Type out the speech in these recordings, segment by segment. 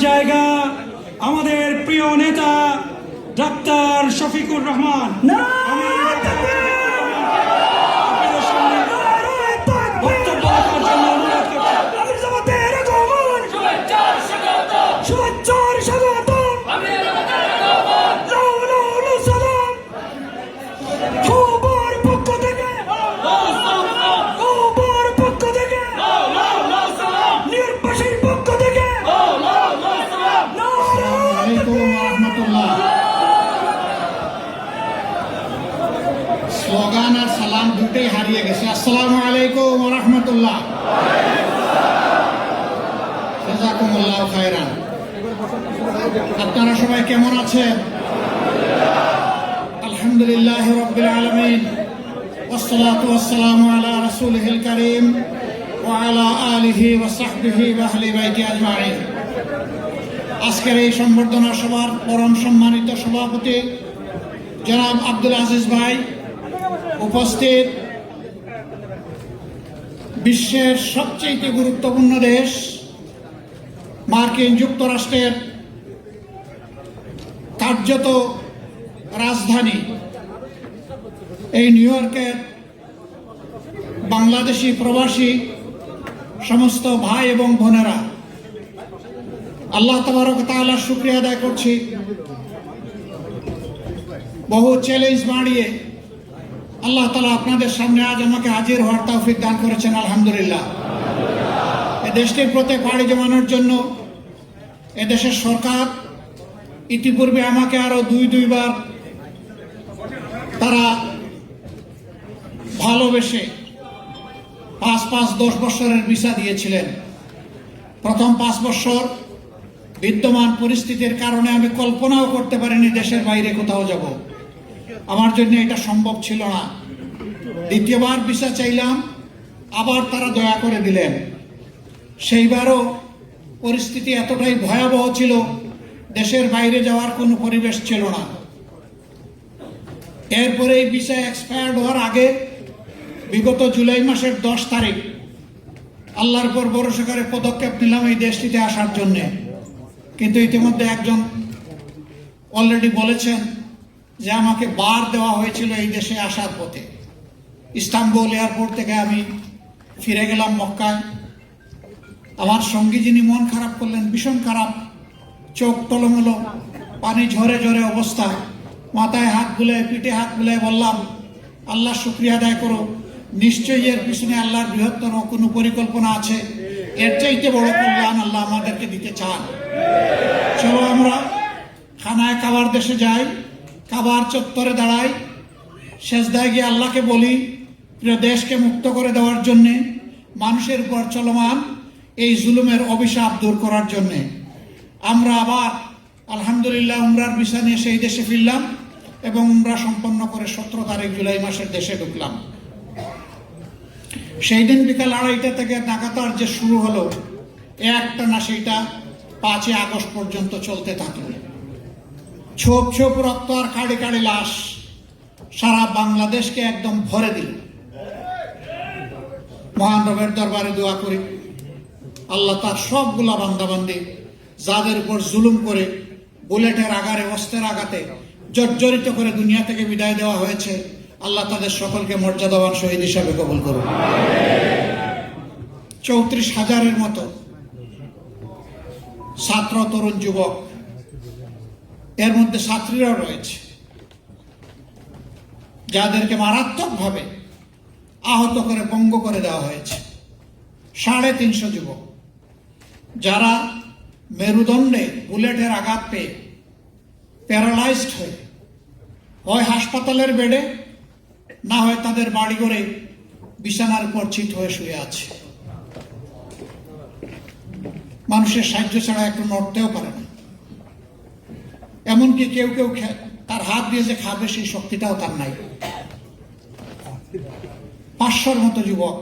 জায়গা আমাদের প্রিয় নেতা ডাক্তার শফিকুর রহমান। বক্তব্য রাখার জন্য অনুরোধ স্লোগান আর সালাম দুটোই হারিয়ে গেছে। আসসালামু আলাইকুম ওয়া রাহমাতুল্লাহ। জাযাকুমুল্লাহু খায়রান। আপনারা সবাই কেমন আছেন? আলহামদুলিল্লাহি রাব্বিল আলামিন ওয়াসসালাতু ওয়াসসালামু আলা রাসূলিহিল কারীম ওয়া আলা আলিহি ওয়া সাহবিহি ওয়া আহলি বাইতি আজমাইন। আজকের এই সম্বর্ধনা সভার পরম সম্মানিত সভাপতি জনাব আব্দুল আজিজ ভাই, উপস্থিত বিশ্বের সবচেয়ে গুরুত্বপূর্ণ দেশ মার্কিন যুক্তরাষ্ট্রের কার্যত রাজধানী এই নিউ ইয়র্কের বাংলাদেশি প্রবাসী সমস্ত ভাই এবং বোনেরা, আল্লাহ তাবারক ওয়া তাআলার শুকরিয়া আদায় করছি। বহু চ্যালেঞ্জ বাড়িয়ে আল্লাহ তাআলা আপনাদের সামনে আজ আমাকে হাজির হওয়ার তৌফিক দান করেছেন, আলহামদুলিল্লাহ। এ দেশটির প্রতি পাড়ি জমানোর জন্য এদেশের সরকার ইতিপূর্বে আমাকে আরো দুইবার তারা ভালোবেসে 5-10 বছরের ভিসা দিয়েছিলেন। প্রথম 5 বছর বিদ্যমান পরিস্থিতির কারণে আমি কল্পনাও করতে পারিনি দেশের বাইরে কোথাও যাব, আমার জন্য এটা সম্ভব ছিল না। দ্বিতীয়বার ভিসা চাইলাম, আবার তারা দয়া করে দিলেন। সেইবারও পরিস্থিতি এতটাই ভয়াবহ ছিল, দেশের বাইরে যাওয়ার কোনো পরিবেশ ছিল না। এরপরে এই ভিসা এক্সপায়ার্ড হওয়ার আগে বিগত জুলাই মাসের 10 তারিখ আল্লাহর উপর ভরসা করে পদক্ষেপ নিলাম এই দেশটিতে আসার জন্য। কিন্তু ইতিমধ্যে একজন অলরেডি বলেছেন যে আমাকে বার দেওয়া হয়েছিল এই দেশে আসার পথে। ইস্তাম্বুল এয়ারপোর্ট থেকে আমি ফিরে গেলাম মক্কায়। আমার সঙ্গী যিনি মন খারাপ করলেন, ভীষণ খারাপ, চোখ টলমলো, পানি ঝরে ঝরে অবস্থা, মাথায় হাত বুলায় পিঠে হাত বুলায় বললাম, আল্লাহ শুকরিয়া আদায় করো, নিশ্চয়ই এর পিছনে আল্লাহর বৃহত্তর কোনো পরিকল্পনা আছে, এর চাইতে বড় কল্যাণ আল্লাহ আমাদেরকে দিতে চান। চলো আমরা খানায় কাবার দেশে যাই, কাবার চত্বরে দাঁড়াই, সেজদায় গিয়ে আল্লাহকে বলি প্রিয় দেশকে মুক্ত করে দেওয়ার জন্যে, মানুষের উপর চলমান এই জুলুমের অভিশাপ দূর করার জন্যে। আমরা আবার আলহামদুলিল্লাহ উমরার ভিসা নিয়ে সেই দেশে ফিরলাম এবং উমরা সম্পন্ন করে 17 তারিখ জুলাই মাসের দেশে ঢুকলাম। সেই দিন বিকাল 2:30 থেকে নাগাতার যে শুরু হলো, একটা না সেইটা 5 আগস্ট পর্যন্ত চলতে থাকলো। ছোপ ছোপ রক্ত আর কাড়ি কাড়ি লাশ সারা বাংলাদেশকে একদম ভরে দিল। মহান রবের দরবারে দোয়া করি আল্লাহ তার সবগুলা বান্দাবান্দি যাদের উপর জুলুম করে বুলেটের আঘাতে, অস্ত্রের আঘাতে জর্জরিত করে দুনিয়া থেকে বিদায় দেওয়া হয়েছে, আল্লাহ তাদের সকলকে মর্যাদাবান শহীদ হিসাবে কবুল করুন। 34,000-এর মতো ছাত্র, তরুণ, যুবক, এর মধ্যে ছাত্রীরাও রয়েছে, যাদেরকে মারাত্মকভাবে আহত করে পঙ্গু করে দেওয়া হয়েছে। 350 যুবক যারা মেরুদণ্ডে বুলেটের আঘাত পেয়ে প্যারালাইজড হয়ে হয় হাসপাতালের বেডে, না হয় তাদের বাড়িঘরে বিছানার উপর চিত হয়ে শুয়ে আছে। মানুষের সাহায্য ছাড়া একটু নড়তেও পারে না। এমনকি কেউ কেউ তার হাত দিয়ে যে খাবে সেই শক্তিটাও তার নাই। 500-র মতো যুবক,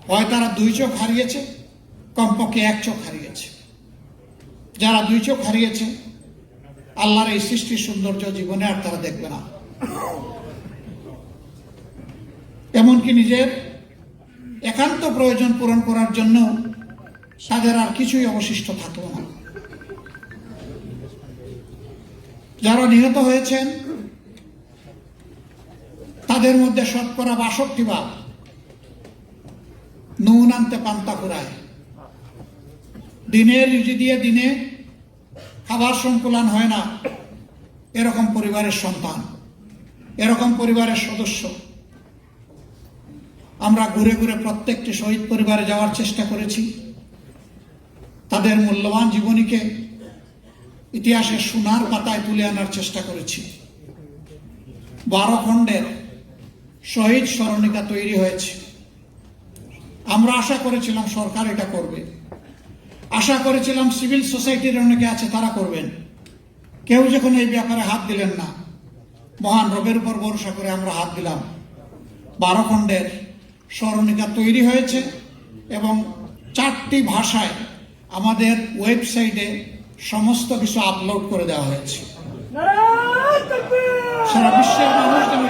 হয় তারা 2 চোখ হারিয়েছে, কমপক্ষে 1 চোখ হারিয়েছে। যারা 2 চোখ হারিয়েছে, আল্লাহর এই সৃষ্টির সৌন্দর্য জীবনে আর তারা দেখবে না। এমনকি নিজের একান্ত প্রয়োজন পূরণ করার জন্য তাদের আর কিছুই অবশিষ্ট থাকলো না। যারা নিহত হয়েছেন তাদের মধ্যে 62% নুন আনতে পান্তা ফুরায়। দিনের রুজি দিয়ে দিনে খাবার সংকুলান হয় না, এরকম পরিবারের সন্তান, এরকম পরিবারের সদস্য। আমরা ঘুরে ঘুরে প্রত্যেকটি শহীদ পরিবারে যাওয়ার চেষ্টা করেছি, তাদের মূল্যবান জীবনীকে ইতিহাসের সোনার পাতায় তুলে আনার চেষ্টা করেছি। 12 খণ্ডের শহীদ স্মরণিকা তৈরি হয়েছে। আমরা আশা করেছিলাম সরকার এটা করবে, আশা করেছিলাম সিভিল সোসাইটির অনেকে আছে তারা করবেন। কেউ যখন এই ব্যাপারে হাত দিলেন না, মহান রবের উপর ভরসা করে আমরা হাত দিলাম। 12 খণ্ডের স্মরণিকা তৈরি হয়েছে এবং 4টি ভাষায় আমাদের ওয়েবসাইটে সমস্ত কিছু আপলোড করে দেওয়া হয়েছে। সারা বিশ্বের মানুষ যেন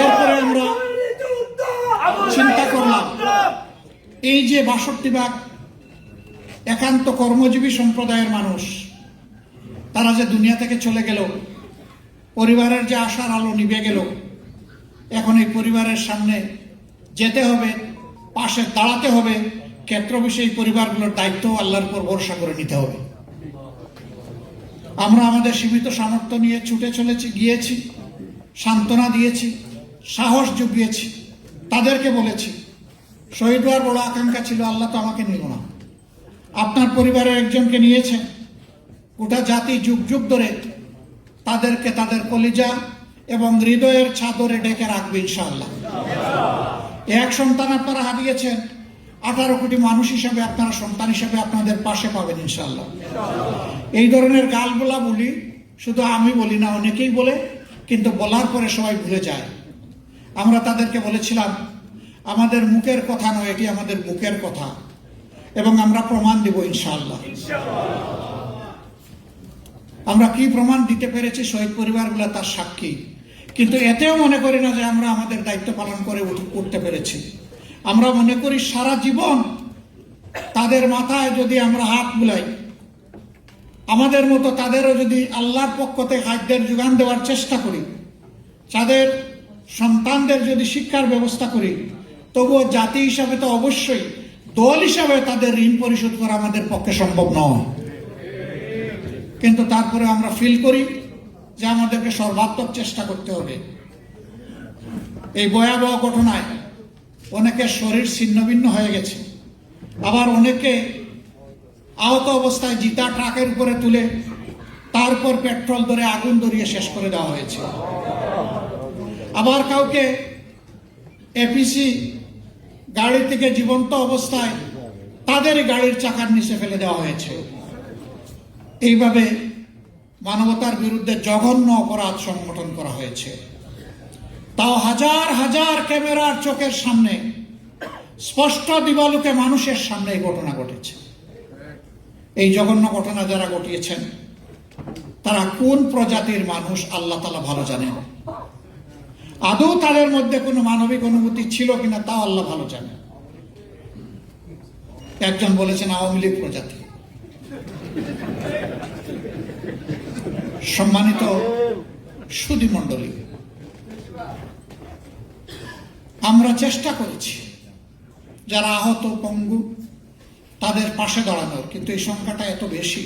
এরপরে আমরা চিন্তা করলাম, এই যে 62% একান্ত কর্মজীবী সম্প্রদায়ের মানুষ, তারা যে দুনিয়া থেকে চলে গেল, পরিবারের যে আশার আলো নিভে গেল, এখন এই পরিবারের সামনে যেতে হবে, পাশে দাঁড়াতে হবে, ক্ষেত্র বিষয়ী পরিবারগুলোর দায়িত্ব আল্লাহর উপর ভরসা করে নিতে হবে। আমরা আমাদের সীমিত সামর্থ্য নিয়ে ছুটে চলেছি, গিয়েছি, সান্ত্বনা দিয়েছি, সাহস জুগিয়েছি। তাদেরকে বলেছি, শহীদ হওয়ার বড় আকাঙ্ক্ষা ছিল, আল্লাহ তো আমাকে নিল না, আপনার পরিবারের একজনকে নিয়েছেন। গোটা জাতি যুগ যুগ ধরে তাদেরকে তাদের কলিজা এবং হৃদয়ের চাদরে ডেকে রাখবে ইনশাআল্লাহ। এক সন্তান আপনারা হারিয়েছেন, 18 কোটি মানুষ হিসাবে আপনারা সন্তান হিসাবে আপনাদের পাশে পাবেন ইনশাআল্লাহ। এই ধরনের গালগুলা বলি, শুধু আমি বলি না, অনেকেই বলে, কিন্তু বলার পরে সবাই ভুলে যায়। আমরা তাদেরকে বলেছিলাম, আমাদের মুখের কথা নয়, এটি আমাদের বুকের কথা, এবং আমরা প্রমাণ দিব ইনশাআল্লাহ। আমরা কি প্রমাণ দিতে পেরেছি শহীদ পরিবারগুলো তার সাক্ষী। কিন্তু এতেও মনে করি না যে আমরা আমাদের দায়িত্ব পালন করে উঠতে পেরেছি। আমরা মনে করি সারা জীবন তাদের মাথায় যদি আমরা হাত বুলাই, আমাদের মতো তাদেরও যদি আল্লাহর পক্ষ থেকে খাদ্যের যোগান দেওয়ার চেষ্টা করি, তাদের সন্তানদের যদি শিক্ষার ব্যবস্থা করি, তবুও জাতি হিসাবে তো অবশ্যই, দল হিসাবে তাদের ঋণ পরিশোধ করা আমাদের পক্ষে সম্ভব নয়। কিন্তু তারপরে আমরা ফিল করি যে আমাদেরকে সর্বাত্মক চেষ্টা করতে হবে। এই ভয়াবহ ঘটনায় অনেকের শরীর ছিন্নভিন্ন হয়ে গেছে, আবার অনেকে আহত অবস্থায় জিতা ট্রাকের উপরে তুলে তারপর পেট্রোল ধরে আগুন ধরিয়ে শেষ করে দেওয়া হয়েছে। আবার কাউকে এপিসি গাড়ি থেকে জীবন্ত অবস্থায় তাদের গাড়ির চাকার নিচে ফেলে দেওয়া হয়েছে। এইভাবে মানবতার বিরুদ্ধে জঘন্য অপরাধ সংগঠন করা হয়েছে, তাও হাজার হাজার ক্যামেরার চোখের সামনে, স্পষ্ট দিবালোকে মানুষের সামনে এই ঘটনা ঘটেছে। এই জঘন্য ঘটনা যারা ঘটিয়েছেন তারা কোন প্রজাতির মানুষ আল্লাহ তাআলা ভালো জানেন। আদৌ তাদের মধ্যে কোনো মানবিক অনুভূতি ছিল কিনা তাও আল্লাহ ভালো জানেন। একজন বলেছেন আওয়ামী লীগ প্রজাতি। সম্মানিত সুধী মণ্ডলী, আমরা চেষ্টা করেছি যারা আহত পঙ্গু তাদের পাশে দাঁড়ানোর, কিন্তু এই সংখ্যাটা এত বেশি,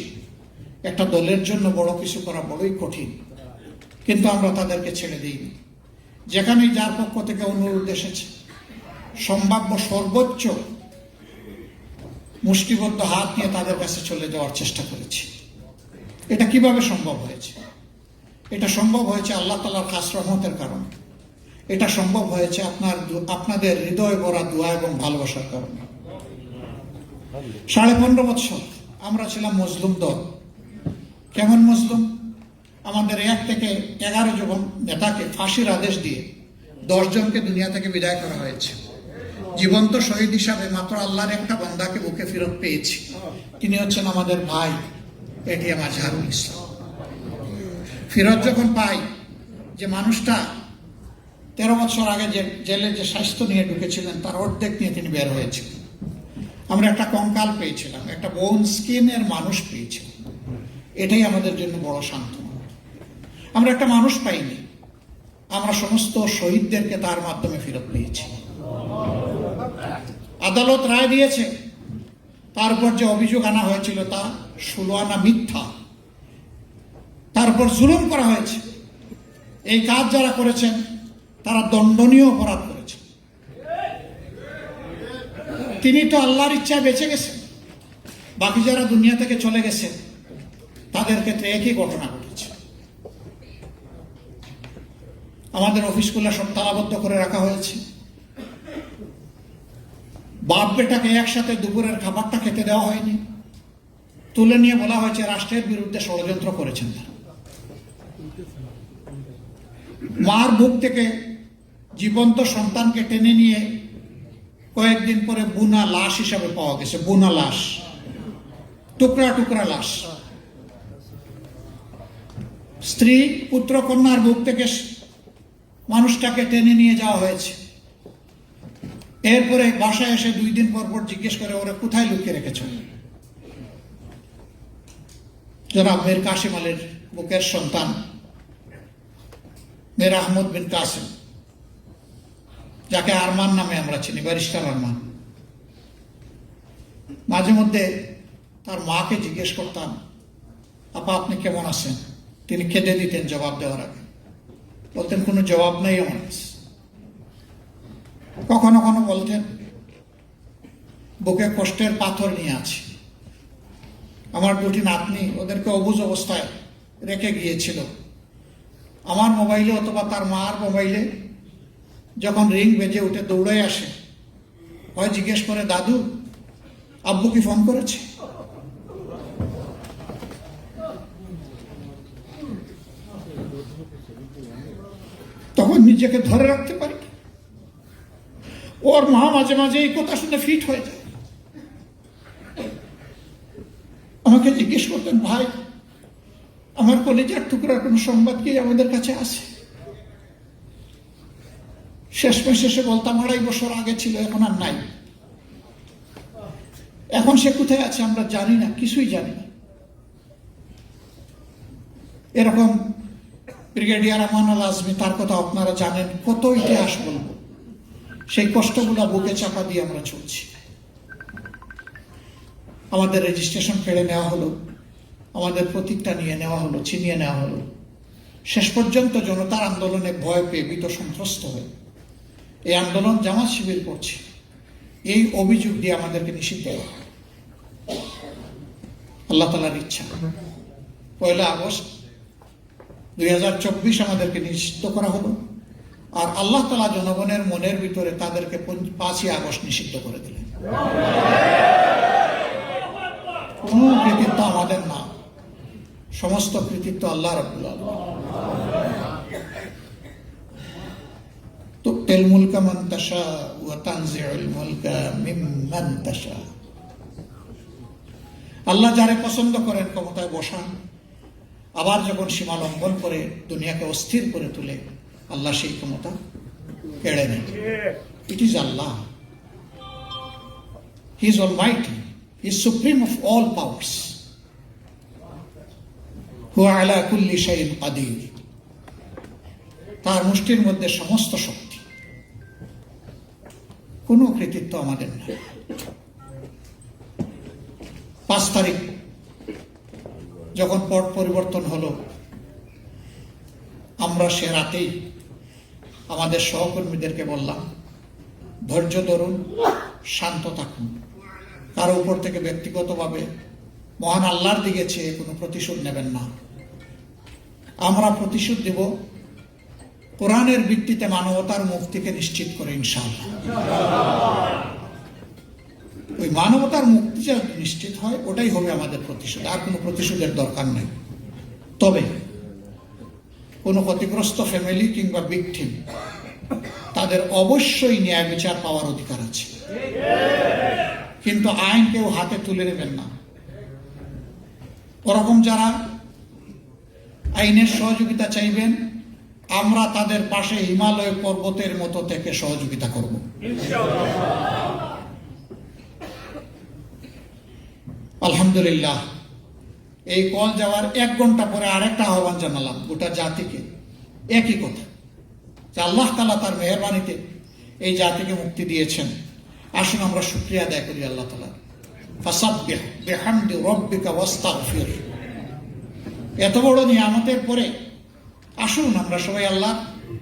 একটা দলের জন্য বড় কিছু করা বড়ই কঠিন, কিন্তু আমরা তাদেরকে ছেড়ে দিইনি। যেখানেই যার পক্ষ থেকে অনুরোধ এসেছে, সম্ভাব্য সর্বোচ্চ মুষ্টিবদ্ধ হাত নিয়ে তাদের কাছে চলে যাওয়ার চেষ্টা করেছি। এটা কিভাবে সম্ভব হয়েছে? এটা সম্ভব হয়েছে আল্লাহ তাআলার খাস রহমতের কারণে। এটা সম্ভব হয়েছে আপনাদের হৃদয় ভরা দোয়া এবং ভালোবাসার কারণে। 15.5 বছর আমরা ছিলাম মজলুম দল। কেমন মজলুম? আমাদের 1 থেকে 11 জন নেতাকে ফাঁসির আদেশ দিয়ে 10 জনকে দুনিয়া থেকে বিদায় করা হয়েছে। জীবন্ত শহীদ হিসাবে মাত্র আল্লাহর একটা বান্দাকে বুকে ফেরত পেয়েছি, তিনি হচ্ছেন আমাদের ভাই এটিএম আজহারুল ইসলাম। ফেরত যখন পাই যে মানুষটা 13 বছর আগে যে জেলে যে স্বাস্থ্য নিয়ে ঢুকেছিলেন তার অর্ধেক নিয়ে তিনি বের হয়েছিলেন। আমরা একটা কঙ্কাল পেয়েছিলাম, একটা বোন স্কিনের মানুষ পেয়েছিলাম। এটাই আমাদের জন্য বড় সান্ত্বনা। আমরা একটা মানুষ পাইনি, আমরা সমস্ত শহীদদেরকে তার মাধ্যমে ফেরত পেয়েছি। আদালত রায় দিয়েছে, তারপর যে অভিযোগ আনা হয়েছিল তা 16 আনা মিথ্যা, তারপর জুলুম করা হয়েছে। এই কাজ যারা করেছেন তারা দণ্ডনীয় অপরাধ করেছে। তিনি তো আল্লাহর ইচ্ছায় বেঁচে গেছেন, বাকি যারা দুনিয়া থেকে চলে গেছে তাদের ক্ষেত্রে একই ঘটনা ঘটেছে। আমাদের অফিসগুলো সব তালাবদ্ধ করে রাখা হয়েছে। বাপ বেটাকে একসাথে দুপুরের খাবারটা খেতে দেওয়া হয়নি, তুলে নিয়ে বলা হয়েছে রাষ্ট্রের বিরুদ্ধে ষড়যন্ত্র করেছেন তারা। মার বুক থেকে জীবন্ত সন্তানকে টেনে নিয়ে কয়েকদিন পরে বুনা লাশ হিসাবে পাওয়া গেছে, বুনা লাশ, টুকরা টুকরা লাশ। স্ত্রী পুত্র কন্যার বুক থেকে মানুষটাকে টেনে নিয়ে যাওয়া হয়েছে। এরপরে বাসায় এসে 2 দিন পর পর জিজ্ঞেস করে ওরা কোথায় লুকিয়ে রেখেছ। জনাব মীর কাসিম আলীর বুকের সন্তান মীর আহমদ বিন কাসিম, যাকে আরমান নামে আমরা চিনি, ব্যারিস্টার আরমান, মাঝে মধ্যে তার মাকে জিজ্ঞেস করতাম, আপা আপনি কেমন আছেন? তিনি কেঁদে দিতেন জবাব দেওয়ার আগে, বলতেন কোনো জবাব নেই আমার কাছে। কখনো কখনো বলতেন বুকে কষ্টের পাথর নিয়ে আছি। আমার 2টি নাতনি, ওদেরকে অবুঝ অবস্থায় রেখে গিয়েছিল। আমার মোবাইলে অথবা তার মার মোবাইলে যখন রিং বেজে উঠে দৌড়ে আসে, হয় জিজ্ঞেস করে দাদু আব্বু কি ফোন করেছে? তখন নিজেকে ধরে রাখতে পারি। ওর মা মাঝে মাঝে এই কথা শুনে ফিট হয়ে যায়। আমাকে জিজ্ঞেস করতেন, ভাই আমার কলেজের টুকরার কোন সংবাদ কি আমাদের কাছে আছে? শেষমেশ শেষে বলতাম 2.5 বছর আগে ছিল, এখন আর নাই। এখন সে কোথায় আছে আমরা জানি না, কিছুই জানি না। এরকম ব্রিগেডিয়ার আমান আল আজমি, তার কথা আপনারা জানেন, কত ইতিহাস বলবো। সেই কষ্টগুলো বুকে চাপা দিয়ে আমরা চলছি। আমাদের রেজিস্ট্রেশন কেড়ে নেওয়া হলো, আমাদের প্রতীকটা নিয়ে নেওয়া হলো, ছিনিয়ে নেওয়া হলো। শেষ পর্যন্ত জনতার আন্দোলনে ভয় পেয়ে ভীত সন্ত্রস্ত হয়ে এই আন্দোলন জামাত শিবির করছে, এই অভিযোগ দিয়ে আমাদেরকে নিষিদ্ধ দেওয়া। আল্লাহ তাআলার ইচ্ছা 1 আগস্ট 2024 আমাদেরকে নিষিদ্ধ করা হলো, আর আল্লাহ তাআলা জনগণের মনের ভিতরে তাদেরকে 5ই আগস্ট নিষিদ্ধ করে দিলেন। কোন কৃতিত্ব আমাদের না, সমস্ত কৃতিত্ব আল্লাহ রাব্বুল আলামিন। তুতিল মুলকা মান তাশা ওয়া তানজিউল মুলকা মিম্মান তাশা। আল্লাহ যারে পছন্দ করেন ক্ষমতায় বসান, আবার যখন সীমা লঙ্ঘন করে দুনিয়াকে অস্থির করে তুলে আল্লাহ সেই ক্ষমতা কেড়ে নেন। It is Allah, he is Almighty, he is supreme of all powers, হুয়া আলা কুল্লি শাইইন কাদির। তার মুষ্টির মধ্যে সমস্ত শক্তি, কোনো কৃতিত্ব আমাদের না। 5 তারিখ যখন পট পরিবর্তন হলো, আমরা সে রাতেই আমাদের সহকর্মীদেরকে বললাম, ধৈর্য ধরুন, শান্ত থাকুন, কারো উপর থেকে ব্যক্তিগতভাবে মহান আল্লাহর দিকে চেয়ে কোনো প্রতিশোধ নেবেন না। আমরা প্রতিশোধ দেব কোরআনের ভিত্তিতে মানবতার মুক্তিকে নিশ্চিত করে, ইনশাআল্লাহ। ওই মানবতার মুক্তি যা নিশ্চিত হয় ওটাই হবে আমাদের প্রতিশোধ, আর কোনো প্রতিশোধের দরকার নেই। তবে কোনো ক্ষতিগ্রস্ত ফ্যামিলি কিংবা ভিকটিম, তাদের অবশ্যই ন্যায় বিচার পাওয়ার অধিকার আছে, কিন্তু আইন কেউ হাতে তুলে নেবেন না। ওরকম যারা আইনের সহযোগিতা চাইবেন, আমরা তাদের পাশে হিমালয় পর্বতের মতো থেকে সহযোগিতা করব। আলহামদুলিল্লাহ, এই কল যাওয়ার 1 ঘন্টা পরে আরেকটা আহ্বান জানালাম গোটা জাতিকে, একই কথা, যে আল্লাহ তাআলা তার মেহেরবানিতে এই জাতিকে মুক্তি দিয়েছেন। আসুন আমরা শুকরিয়া আদায় করি আল্লাহ তাআলার। ফাসাব্বিহ বিহামদি রাব্বিকা ওয়াস্তাগফির। এত বড় নিয়ামতের পরে আসুন আমরা সবাই আল্লাহর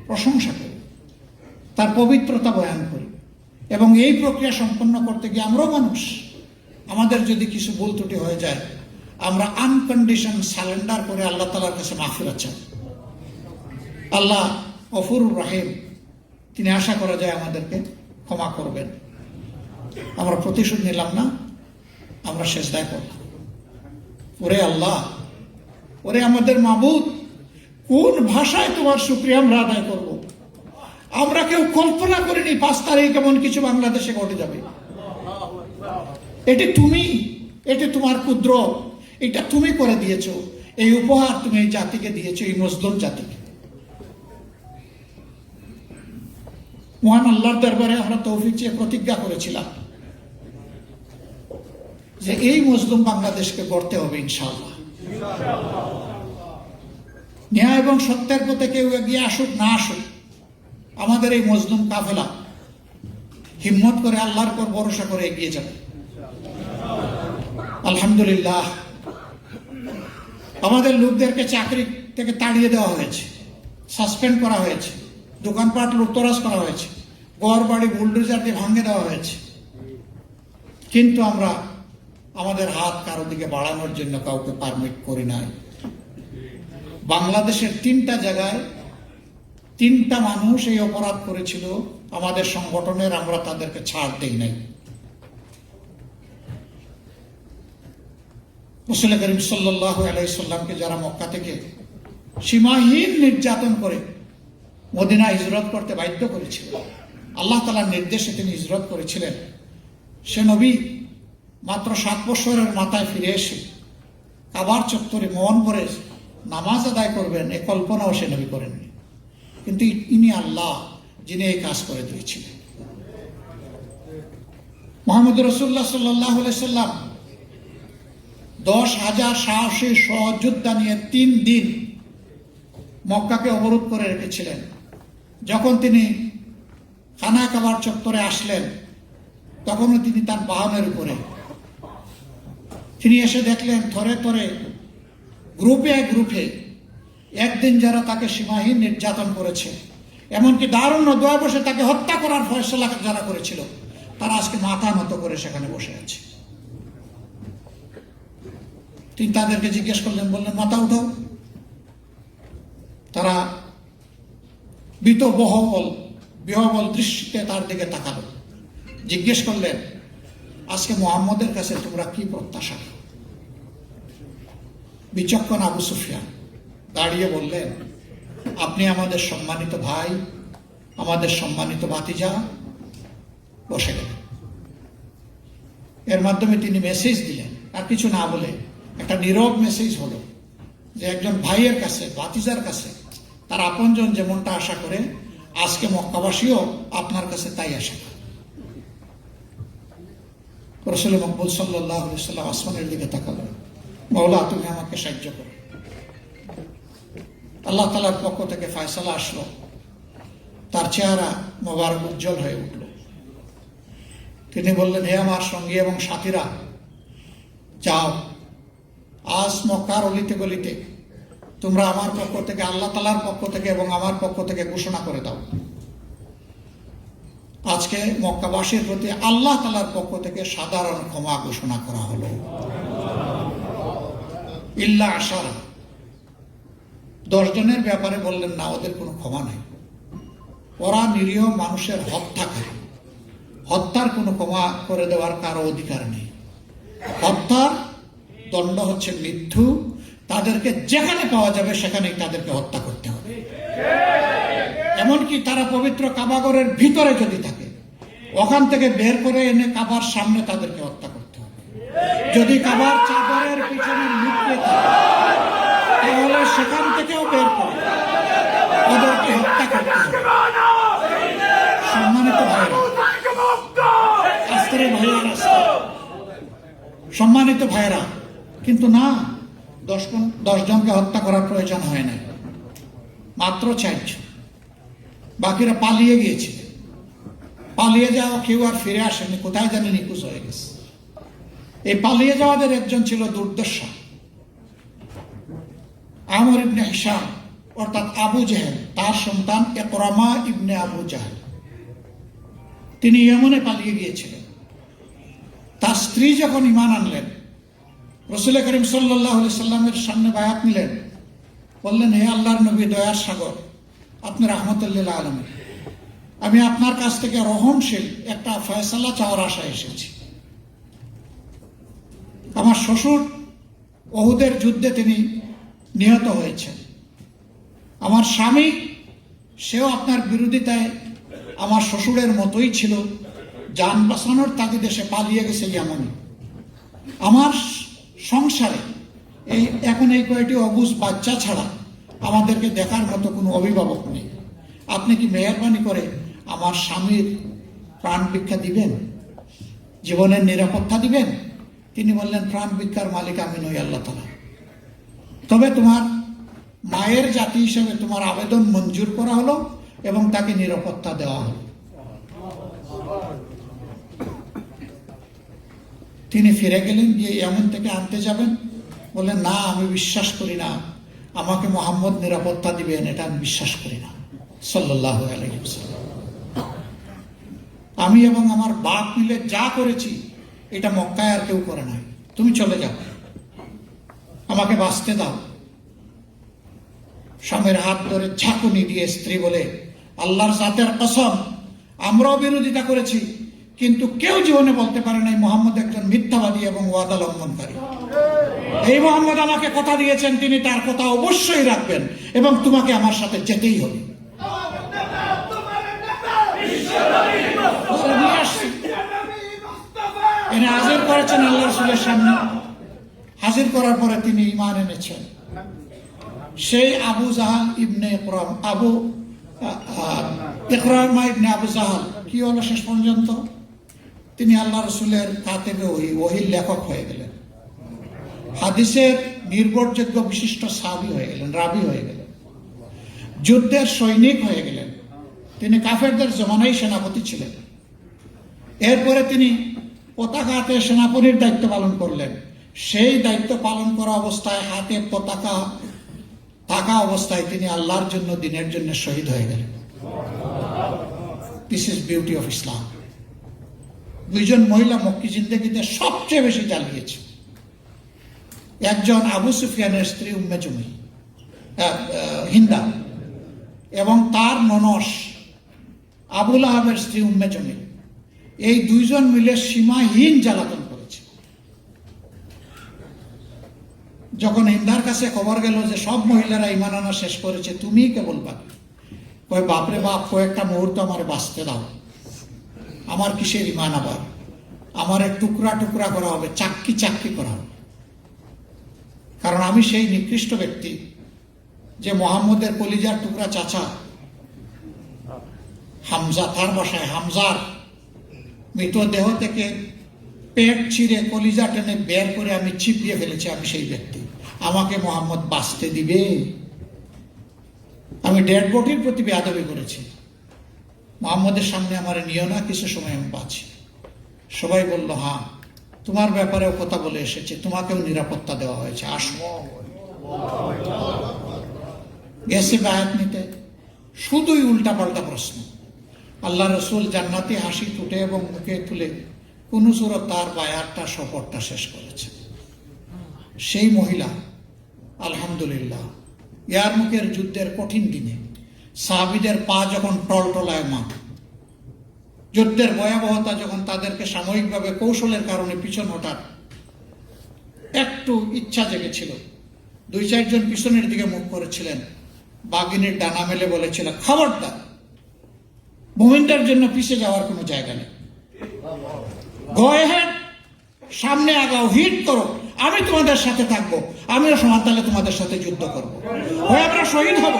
প্রশংসা করি, তার পবিত্রতা বয়ান করি, এবং এই প্রক্রিয়া সম্পন্ন করতে গিয়ে আমরাও মানুষ, আমাদের যদি কিছু ভুল ত্রুটি হয়ে যায় আমরা আনকন্ডিশন সারেন্ডার করে আল্লাহ তাআলার কাছে মাগফিরাত চাই। আল্লাহ গফুরুর রহিম, তিনি আশা করা যায় আমাদেরকে ক্ষমা করবেন। আমরা প্রতিশোধ নিলাম না, আমরা সেজদায় করলাম। ওরে আল্লাহ, ওরে আমাদের মাবুদ, কোন ভাষায় তোমার শুকরিয়া আমরা আদায় করব? আমরা কেউ কল্পনা করিনি 5 তারিখ এমন কিছু বাংলাদেশে ঘটে যাবে। এটি তুমি, এটি তোমার কুদরত, এটা তুমি করে দিয়েছো। এই উপহার তুমি এই জাতিকে দিয়েছো, এই মজলুম জাতিকে। মহান আল্লাহর দরবারে আমরা তৌফিক চেয়ে প্রতিজ্ঞা করেছিলাম যে এই মজলুম বাংলাদেশকে গড়তে হবে ইনশাআল্লাহ। ন্যায় এবং সত্যের পথে কেউ এগিয়ে আসুক না আসুক, আমাদের এই মজলুম কাফেলা হিম্মত করে আল্লাহর উপর ভরসা করে এগিয়ে যাবে। আলহামদুলিল্লাহ, আমাদের লোকদেরকে চাকরি থেকে তাড়িয়ে দেওয়া হয়েছে, সাসপেন্ড করা হয়েছে, দোকানপাট লুটতরাজ করা হয়েছে, ঘর বাড়ি বুলডোজার দিয়ে ভাঙে দেওয়া হয়েছে, কিন্তু আমরা আমাদের হাত কারো দিকে বাড়ানোর জন্য কাউকে পারমিট করি নাই। বাংলাদেশের 3টা জায়গায় 3টা মানুষ এই অপরাধ করেছিল আমাদের সংগঠনের, আমরা তাদেরকে ছাড় দেই নাই। রাসূল করিম সাল্লাল্লাহু আলাইহি সাল্লামকে যারা মক্কা থেকে সীমাহীন নির্যাতন করে মদিনা হিজরত করতে বাধ্য করেছিল, আল্লাহ তাআলার নির্দেশে তিনি হিজরত করেছিলেন, সে নবী মাত্র 7 বছরের মাথায় ফিরে এসে কাবার চত্বরে মন ভরে নামাজ আদায় করবেন এ কল্পনাও সে নবী করেননি। কিন্তু ইনি আল্লাহ যিনি এই কাজ করে দিয়েছিলেন। মুহাম্মদ রাসূলুল্লাহ সাল্লাল্লাহু আলাইহি সাল্লাম 10,000 সাহসী সহযোদ্ধা নিয়ে 3 দিন মক্কাকে অবরোধ করে রেখেছিলেন। যখন তিনি খানা কাবার চত্বরে আসলেন তখনও তিনি তার বাহনের উপরে। তিনি এসে দেখলেন থরে থরে গ্রুপে গ্রুপে একদিন যারা তাকে সীমাহীন নির্যাতন করেছে, এমনকি দারুণ দোয়া বসে তাকে হত্যা করার ফয়সালা যারা করেছিল, তারা আজকে মাথা নত করে সেখানে বসে আছে। তিনি তাদেরকে জিজ্ঞেস করলেন, বললেন মাথা উঠাও। তারা বিহবল দৃষ্টিতে তার দিকে তাকালো, জিজ্ঞেস করলেন, আজকে মুহাম্মদের কাছে তোমরা কি প্রত্যাশা? বিচক্ষণ আবু সুফিয়ান দাঁড়িয়ে বললেন, আপনি আমাদের সম্মানিত ভাই, আমাদের সম্মানিত ভাতিজা। বসে গেলেন। এর মাধ্যমে তিনি মেসেজ দিলেন, আর কিছু না বলে একটা নীরব মেসেজ হলো যে একজন ভাইয়ের কাছে, ভাতিজার কাছে তার আপনজন যেমনটা আশা করে, আজকে মক্কাবাসীও আপনার কাছে তাই আশা করে। রাসূল মকবুল সাল্লাল্লাহু আলাইহি সাল্লাম আসমানের দিকে তাকালেন, মাওলা তুমি আমাকে সাহায্য করো। আল্লাহ তাআলার পক্ষ থেকে ফয়সালা আসলো, তার চেহারা মোবারক উজ্জ্বল হয়ে উঠল। তিনি বললেন, হে আমার সঙ্গী এবং সাথীরা, যাও আজ মক্কার অলিতে গলিতে তোমরা আমার পক্ষ থেকে, আল্লাহ তাআলার পক্ষ থেকে এবং আমার পক্ষ থেকে ঘোষণা করে দাও, আজকে মক্কাবাসীর প্রতি আল্লাহ তাআলার পক্ষ থেকে সাধারণ ক্ষমা ঘোষণা করা হলো। ইল্লা আশারা, 10 জনের ব্যাপারে বললেন না, ওদের কোনো ক্ষমা নাই, ওরা নিরীহ মানুষের হত্যাকারী, হত্যার কোনো ক্ষমা করে দেওয়ার কারো অধিকার নেই। হত্যার দণ্ড হচ্ছে মৃত্যু, তাদেরকে যেখানে পাওয়া যাবে সেখানেই তাদেরকে হত্যা করতে হবে। এমনকি তারা পবিত্র কাবাগরের ভিতরে যদি থাকে, ওখান থেকে বের করে এনে কাবার সামনে তাদেরকে হত্যা করতে হবে। যদি কাবার চাদরের পিছনে লুকিয়ে থাকে তাহলে সেখান থেকেও বের করে ওদেরকে হত্যা করতে হবে। সম্মানিত ভাইরা, আস্তে ভাইয়েরা, সম্মানিত ভাইরা, কিন্তু না, দশ জনকে হত্যা করার প্রয়োজন হয় না, মাত্র 4 জন। বাকিরা পালিয়ে গিয়েছিল। পালিয়ে যাওয়া কেউ আর ফিরে আসেনি, কোথায় জানি নিখোঁজ হয়ে গেছে। এই পালিয়ে যাওয়াদের একজন ছিল দুর্দশা, আমর ইবনে হিশাম অর্থাৎ আবু জেহেল, তার সন্তান ইকরামা ইবনে আবু জাহেল। তিনি ইয়েমনে পালিয়ে গিয়েছিলেন। তার স্ত্রী যখন ঈমান আনলেন, রাসূল করিম সাল্লাল্লাহু আলাইহি সাল্লামের সামনে বায়াত নিলেন, বললেন, হে আল্লাহর নবী, দয়ার সাগর, আপনি রাহমাতুল লিল আলামিন, আমি আপনার কাছ থেকে রহমশীল একটা ফয়সালা চাওয়ার আশায় এসেছি। আমার শ্বশুর উহুদের যুদ্ধে তিনি নিহত হয়েছেন। আমার স্বামী, সেও আপনার বিরোধিতায় আমার শ্বশুরের মতোই ছিল, যান বাঁচানোর তাগিদে সে পালিয়ে গেছে ইয়ামনে। আমার সংসারে এখন এই কয়টি অবুঝ বাচ্চা ছাড়া আমাদেরকে দেখার মতো কোনো অভিভাবক নেই। আপনি কি মেহেরবানি করে আমার স্বামীর প্রাণ ভিক্ষা দিবেন, জীবনের নিরাপত্তা দিবেন? তিনি বললেন, প্রাণ ভিক্ষার মালিক আমি নই, আল্লাহ তাআলা। তবে তোমার মায়ের জাতি হিসেবে তোমার আবেদন মঞ্জুর করা হলো এবং তাকে নিরাপত্তা দেওয়া হলো। তিনি ফিরে গেলেন, গিয়ে ইয়ামান থেকে আনতে যাবেন, বললেন, না, আমি বিশ্বাস করি না, আমাকে মুহাম্মদ নিরাপত্তা দিবেন, এটা আমি বিশ্বাস করি না সাল্লাল্লাহু আলাইহি ওয়াসাল্লাম। আমি এবং আমার বাপ মিলে যা করেছি এটা মক্কায় আর কেউ করে নাই, তুমি চলে যাও, আমাকে বাঁচতে দাও। স্বামীর হাত ধরে ঝাঁকুনি দিয়ে স্ত্রী বলে, আল্লাহর জাতের কসম, আমরাও বিরোধিতা করেছি, কিন্তু কেউ জীবনে বলতে পারে নাই মুহাম্মদ একজন মিথ্যাবাদী এবং ওয়াদা লঙ্ঘনকারী। এই মুহাম্মদ আমাকে কথা দিয়েছেন, তিনি তার কথা অবশ্যই রাখবেন এবং তোমাকে আমার সাথে যেতেই হবে। এনে হাজির করেছেন আল্লাহ রাসূলের সামনে। হাজির করার পরে তিনি ঈমান এনেছেন। সেই আবু জাহাল ইবনে ইকরামা ইবনে আবু জাহাল কি হলো শেষ পর্যন্ত? তিনি আল্লাহ রাসূলের কাতেবে ওহীর লেখক হয়ে গেলেন, হাদিসের নির্ভরযোগ্য বিশিষ্ট সাহাবী হয়ে গেলেন, রাবি হয়ে গেলেন, যুদ্ধের সৈনিক হয়ে গেলেন। তিনি কাফেরদের জমানায় সেনাপতি ছিলেন। এরপরে তিনি পতাকা হাতে সেনাপতির দায়িত্ব পালন করলেন। সেই দায়িত্ব পালন করা অবস্থায় হাতে পতাকা থাকা অবস্থায় তিনি আল্লাহর জন্য, দিনের জন্য শহীদ হয়ে গেলেন। This is beauty of Islam. দুইজন মহিলা মক্কি জিন্দেগিতে সবচেয়ে বেশি জ্বালিয়েছে। একজন আবু সুফিয়ানের স্ত্রী উম্মে জমি হিন্দা এবং তার ননস আবুল আহাবের স্ত্রী উম্মে জমি, এই দুইজন মিলে সীমাহীন জ্বালাতন করেছে। যখন হিন্দার কাছে খবর গেল যে সব মহিলারা ঈমান আনা শেষ করেছে, তুমিই কেবল বাকি, কয় বাপরে বাপ, কয়েকটা মুহূর্ত আমার বাঁচতে দাও, আমার কিসের ঈমান, আবার আমারে টুকরা টুকরা করা হবে, চাক্কি চাক্কি করা হবে। কারণ আমি সেই নিকৃষ্ট ব্যক্তি যে মুহাম্মদের কলিজার টুকরা চাচা হামজা, তার বাসায় হামজার মৃতদেহ থেকে পেট ছিঁড়ে কলিজা টেনে বের করে আমি চিপিয়ে ফেলেছি। আমি সেই ব্যক্তি, আমাকে মুহাম্মদ বাঁচতে দিবে? আমি ডেড বডির প্রতি বেয়াদবি করেছি, মুহাম্মদের সামনে আমার নিও না, কিছু সময় আমি বাঁচি। সবাই বলল, হ্যাঁ, তোমার ব্যাপারেও কথা বলে এসেছে, তোমাকেও নিরাপত্তা দেওয়া হয়েছে, আসো। গেছে বায়াত নিতে, শুধুই উল্টা পাল্টা প্রশ্ন। আল্লাহ রসুল জান্নাতি হাসি ফুটে এবং মুখে তুলে কোন সুরত তার বায়াতটা, সফরটা শেষ করেছে। সেই মহিলা আলহামদুলিল্লাহ ইয়ারমুকের যুদ্ধের কঠিন দিনে সাহাবীদের পা যখন টলটলায়মান, যুদ্ধের ভয়াবহতা যখন তাদেরকে সাময়িকভাবে কৌশলের কারণে পিছন হঠাৎ একটু ইচ্ছা জেগেছিল, 2-4 জন পিছনের দিকে মুখ করেছিলেন, বাঘিনীর ডানা মেলে বলেছিল, খবরদার, মুমিনদের জন্য পিছিয়ে যাওয়ার কোনো জায়গা নেই, গো অ্যাহেড, সামনে আগাও, হিট করো, আমি তোমাদের সাথে থাকবো, আমিও সমান্তালে তোমাদের সাথে যুদ্ধ করবো, হয় আমরা শহীদ হব,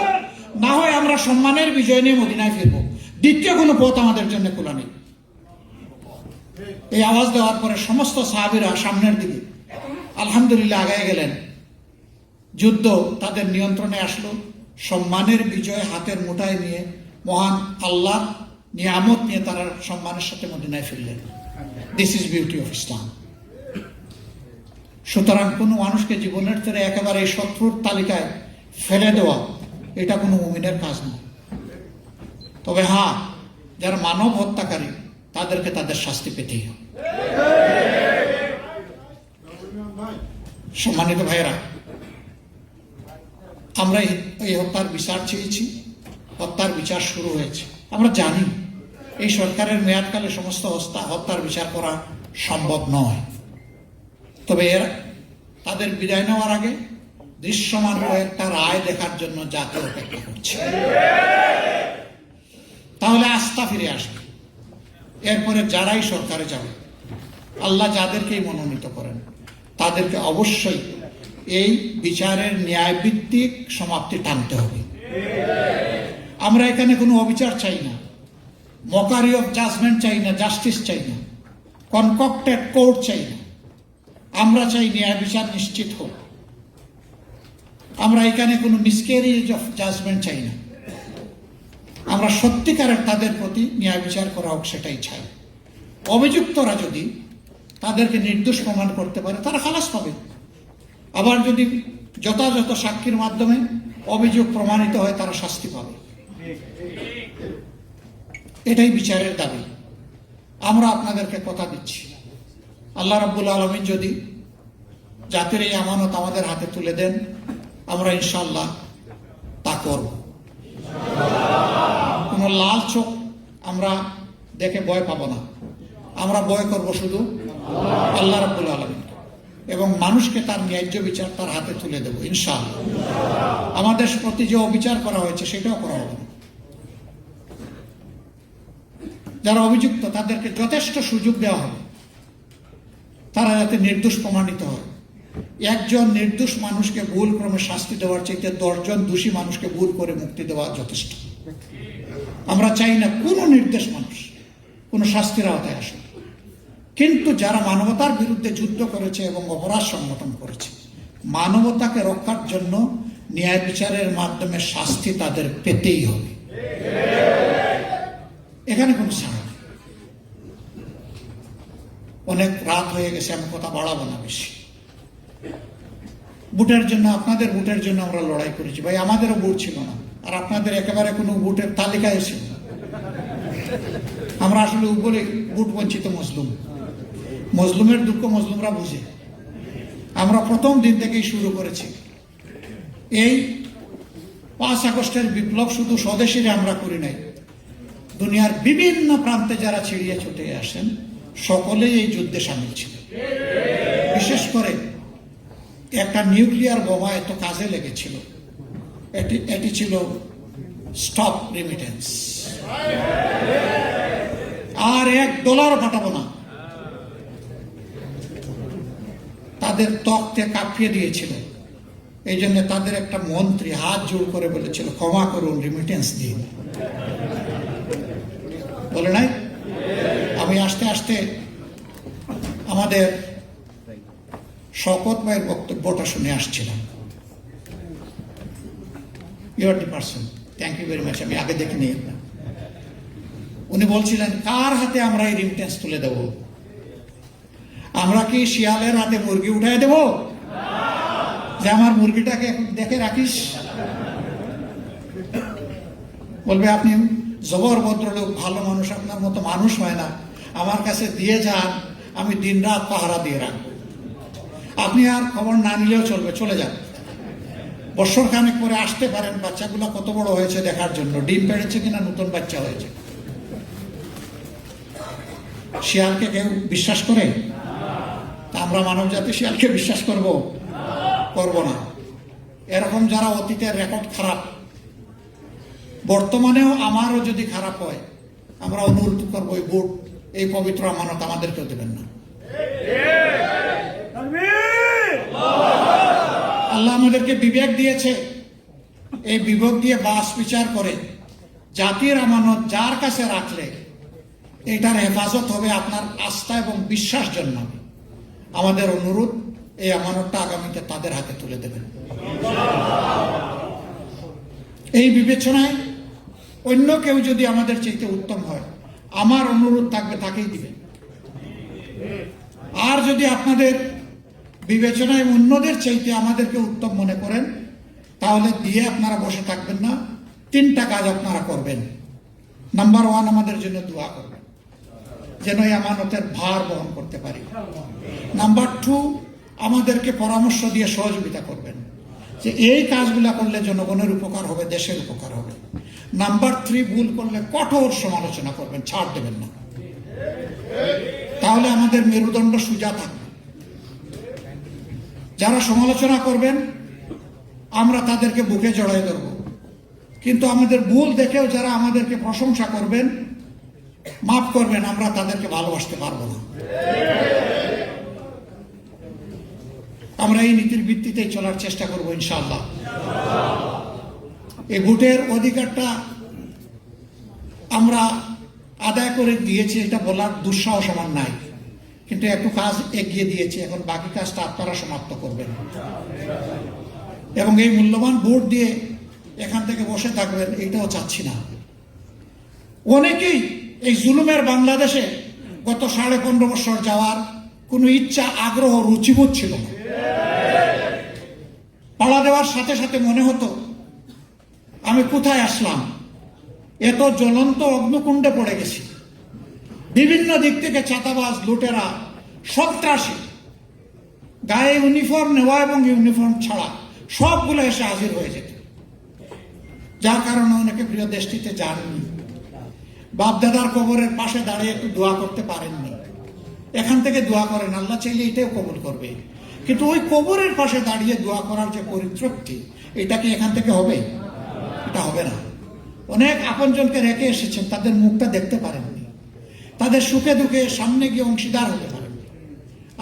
না হয় আমরা সম্মানের বিজয় নিয়ে মদিনায় ফিরবো, দ্বিতীয় কোনো পথ আমাদের জন্য খোলা নেই। এই আওয়াজ দেওয়ার পরে সমস্ত সাহাবীরা সামনের দিকে আলহামদুলিল্লাহ আগায় গেলেন। যুদ্ধ তাদের নিয়ন্ত্রণে আসলো, সম্মানের বিজয় হাতের মুঠায় নিয়ে মহান আল্লাহ নিয়ামত নিয়ে তারা সম্মানের সাথে মদিনায় ফিরলেন। This is beauty of Islam. সুতরাং কোনো মানুষকে জীবনের থেকে একেবারে এই শত্রুর তালিকায় ফেলে দেওয়া এটা কোনো মুমিনের কাজ নয়। তবে হ্যাঁ, যারা মানব হত্যাকারী তাদেরকে তাদের শাস্তি পেতেই হবে। সম্মানিত ভাইয়েরা, আমরা এই হত্যার বিচার চেয়েছি, হত্যার বিচার শুরু হয়েছে। আমরা জানি এই সরকারের মেয়াদকালে সমস্ত হত্যার বিচার করা সম্ভব নয়, তবে তাদের বিদায় নেওয়ার আগে দৃশ্যমান কয়েকটা রায় দেখার জন্য জাতি অপেক্ষা করছে। তাহলে আস্থা ফিরে আসবে। এরপরে যারাই সরকারে যাবে, আল্লাহ যাদেরকেই মনোনীত করেন তাদেরকে অবশ্যই এই বিচারের ন্যায়ভিত্তিক সমাপ্তি টানতে হবে। আমরা এখানে কোনো অবিচার চাই না, মকারি অফ জাজমেন্ট চাই না, জাস্টিস চাই না, কনকক্টেড কোর্ট চাই না। আমরা চাই ন্যায় বিচার নিশ্চিত হোক। আমরা এখানে কোনো মিসক্যারেজ অফ জাজমেন্ট চাই না। আমরা সত্যিকারের তাদের প্রতি ন্যায় বিচার করা হোক সেটাই চাই। অভিযুক্তরা যদি তাদেরকে নির্দোষ প্রমাণ করতে পারে তারা খালাস পাবে। আবার যদি যথাযথ সাক্ষীর মাধ্যমে অভিযোগ প্রমাণিত হয় তারা শাস্তি পাবে। এটাই বিচারের দাবি। আমরা আপনাদেরকে কথা দিচ্ছি, আল্লাহ রাব্বুল আলামিন যদি জাতির এই আমানত আমাদের হাতে তুলে দেন, আমরা ইনশাআল্লাহ তা করব। কোনো লাল চোখ আমরা দেখে ভয় পাবো না। আমরা ভয় করব শুধু আল্লাহ রাব্বুল আলামিন এবং মানুষকে তার ন্যায্য বিচার তার হাতে তুলে দেব ইনশাআল্লাহ। আমাদের প্রতি যে অবিচার করা হয়েছে সেটাও করা হবে না। যারা অভিযুক্ত তাদেরকে যথেষ্ট সুযোগ দেওয়া হবে, তারা যাতে নির্দোষ প্রমাণিত হয়। একজন নির্দোষ মানুষকে ভুল ক্রমে শাস্তি দেওয়ার চাইতে 10 জন দোষী মানুষকে ভুল করে মুক্তি দেওয়া যথেষ্ট। আমরা চাই না কোনো নির্দোষ মানুষ কোনো শাস্তির আওতায় আসে। কিন্তু যারা মানবতার বিরুদ্ধে যুদ্ধ করেছে এবং অপরাধ সংগঠন করেছে, মানবতাকে রক্ষার জন্য ন্যায় বিচারের মাধ্যমে শাস্তি তাদের পেতেই হবে। এখানে কোনো ছাড় নেই। অনেক রাত হয়ে গেছে, আমি কথা বাড়াবো না বেশি। ভোটের জন্য, আপনাদের ভোটের জন্য আমরা লড়াই করেছি ভাই। আমাদেরও ভোট ছিল না, আর আপনাদের একেবারে কোনো ভোটের তালিকায় ছিল না। আমরা আসলে উপরে ভোট বঞ্চিত মজলুম। মজলুমের দুঃখ মজলুমরা বুঝে। আমরা প্রথম দিন থেকেই শুরু করেছি। এই 5 আগস্টের বিপ্লব শুধু স্বদেশীরা আমরা করি নাই, দুনিয়ার বিভিন্ন প্রান্তে যারা ছিড়িয়ে ছুটে আসেন সকলেই এই যুদ্ধে সামিল ছিল। বিশেষ করে একটা নিউক্লিয়ার বোমা এত কাজে লেগেছিল, এটি ছিল স্টপ রেমিটেন্স। আর $1 পাঠাবো না। তাদের তখতে কাঁপিয়ে দিয়েছিল। এই জন্য তাদের একটা মন্ত্রী হাত জোড় করে বলেছিল, ক্ষমা করুন, রেমিটেন্স দিন। বলে নাই? আমি আস্তে আস্তে আমাদের শওকত ভাইয়ের বক্তব্যটা শুনে আসছিলাম। You are the person, thank you very much. আমি আগে দেখিনি। উনি বলছিলেন, কার হাতে আমরা এই রেমিটেন্স তুলে দেব? আমরা কি শিয়ালের হাতে মুরগি উঠাই দেব যে আমার মুরগিটাকে দেখে রাখিস? বলবে আপনি জবর ভদ্রলোক, ভালো মানুষ, আপনার মতো মানুষ হয় না, আমার কাছে দিয়ে যান, আমি দিন রাত পাহারা দিয়ে রাখবো। আপনি আর খবর না নিলেও চলবে, চলে যান। বছর খানেক পরে আসতে পারেন বাচ্চাগুলো কত বড় হয়েছে দেখার জন্য, ডিম পেড়েছে কিনা নতুন বাচ্চা হয়েছে। শিয়ালকে কেউ বিশ্বাস করে? তা আমরা মানব জাতি শিয়ালকে বিশ্বাস করব না। এরকম যারা অতীতের রেকর্ড খারাপ, বর্তমানেও আমারও যদি খারাপ হয়, আমরা অনুরোধ করবো এই ভোট, এই পবিত্র আমানত আমাদেরকেও দেবেন না। আল্লাহ আমাদেরকে বিবেক দিয়েছে, এই বিবেক দিয়ে বাস বিচার করে জাতির আমানত যার কাছে রাখলে এটার হেফাজত হবে, আপনার আস্থা এবং বিশ্বাস জন্মাবে। আমাদের অনুরোধ, এই আমানতটা আগামীতে তাদের হাতে তুলে দেবেন। এই বিবেচনায় অন্য কেউ যদি আমাদের চাইতে উত্তম হয়, আমার অনুরোধ থাকবে তাকেই দিবেন। আর যদি আপনাদের বিবেচনায় অন্যদের চাইতে আমাদেরকে উত্তম মনে করেন, তাহলে দিয়ে আপনারা বসে থাকবেন না। 3টা কাজ আপনারা করবেন। নাম্বার 1, আমাদের জন্য দোয়া করবেন যেন এই আমানতের ভার বহন করতে পারি। নাম্বার 2, আমাদেরকে পরামর্শ দিয়ে সহযোগিতা করবেন যে এই কাজগুলা করলে জনগণের উপকার হবে, দেশের উপকার হবে। নাম্বার 3, ভুল করলে কঠোর সমালোচনা করবেন, ছাড় দেবেন না। তাহলে আমাদের মেরুদণ্ড সোজা থাকবে। যারা সমালোচনা করবেন আমরা তাদেরকে বুকে জড়াই ধরব, কিন্তু আমাদের ভুল দেখেও যারা আমাদেরকে প্রশংসা করবেন, মাফ করবেন, আমরা তাদেরকে ভালোবাসতে পারবো না। আমরা এই নীতির ভিত্তিতেই চলার চেষ্টা করব ইনশাআল্লাহ। এই ভোটের অধিকারটা আমরা আদায় করে দিয়েছি, এটা বলার দুঃসাহস আমার নাই, কিন্তু একটু কাজ এগিয়ে দিয়েছি। এখন বাকি কাজটা আপনারা সমাপ্ত করবেন এবং এই মূল্যবান ভোট দিয়ে এখান থেকে বসে থাকবেন, এইটাও চাচ্ছি না। অনেকেই এই জুলুমের বাংলাদেশে গত 15.5 বছর যাওয়ার কোনো ইচ্ছা, আগ্রহ, রুচিবোধ ছিল না। পাড়া দেওয়ার সাথে সাথে মনে হতো আমি কোথায় আসলাম, এত জ্বলন্ত অগ্নিকুণ্ডে পড়ে গেছি। বিভিন্ন দিক থেকে চাঁদাবাজ, লুটেরা, সন্ত্রাসী, গায়ে ইউনিফর্ম নেওয়া এবং ইউনিফর্ম ছাড়া সবগুলো এসে হাজির হয়ে যেত, যার কারণে অনেকে প্রিয় দেশটিতে যাননি। বাপদাদার কবরের পাশে দাঁড়িয়ে একটু দোয়া করতে পারেননি। এখান থেকে দোয়া করেন, আল্লাহ চাইলে এটাও কবুল করবে, কিন্তু ওই কবরের পাশে দাঁড়িয়ে দোয়া করার যে পরিতৃপ্তি, এটা কি এখান থেকে হবে? এটা হবে না। অনেক আপনজনকে রেখে এসেছেন, তাদের মুখটা দেখতে পারেননি, তাদের সুখে দুঃখে সামনে গিয়ে অংশীদার হতে পারেননি।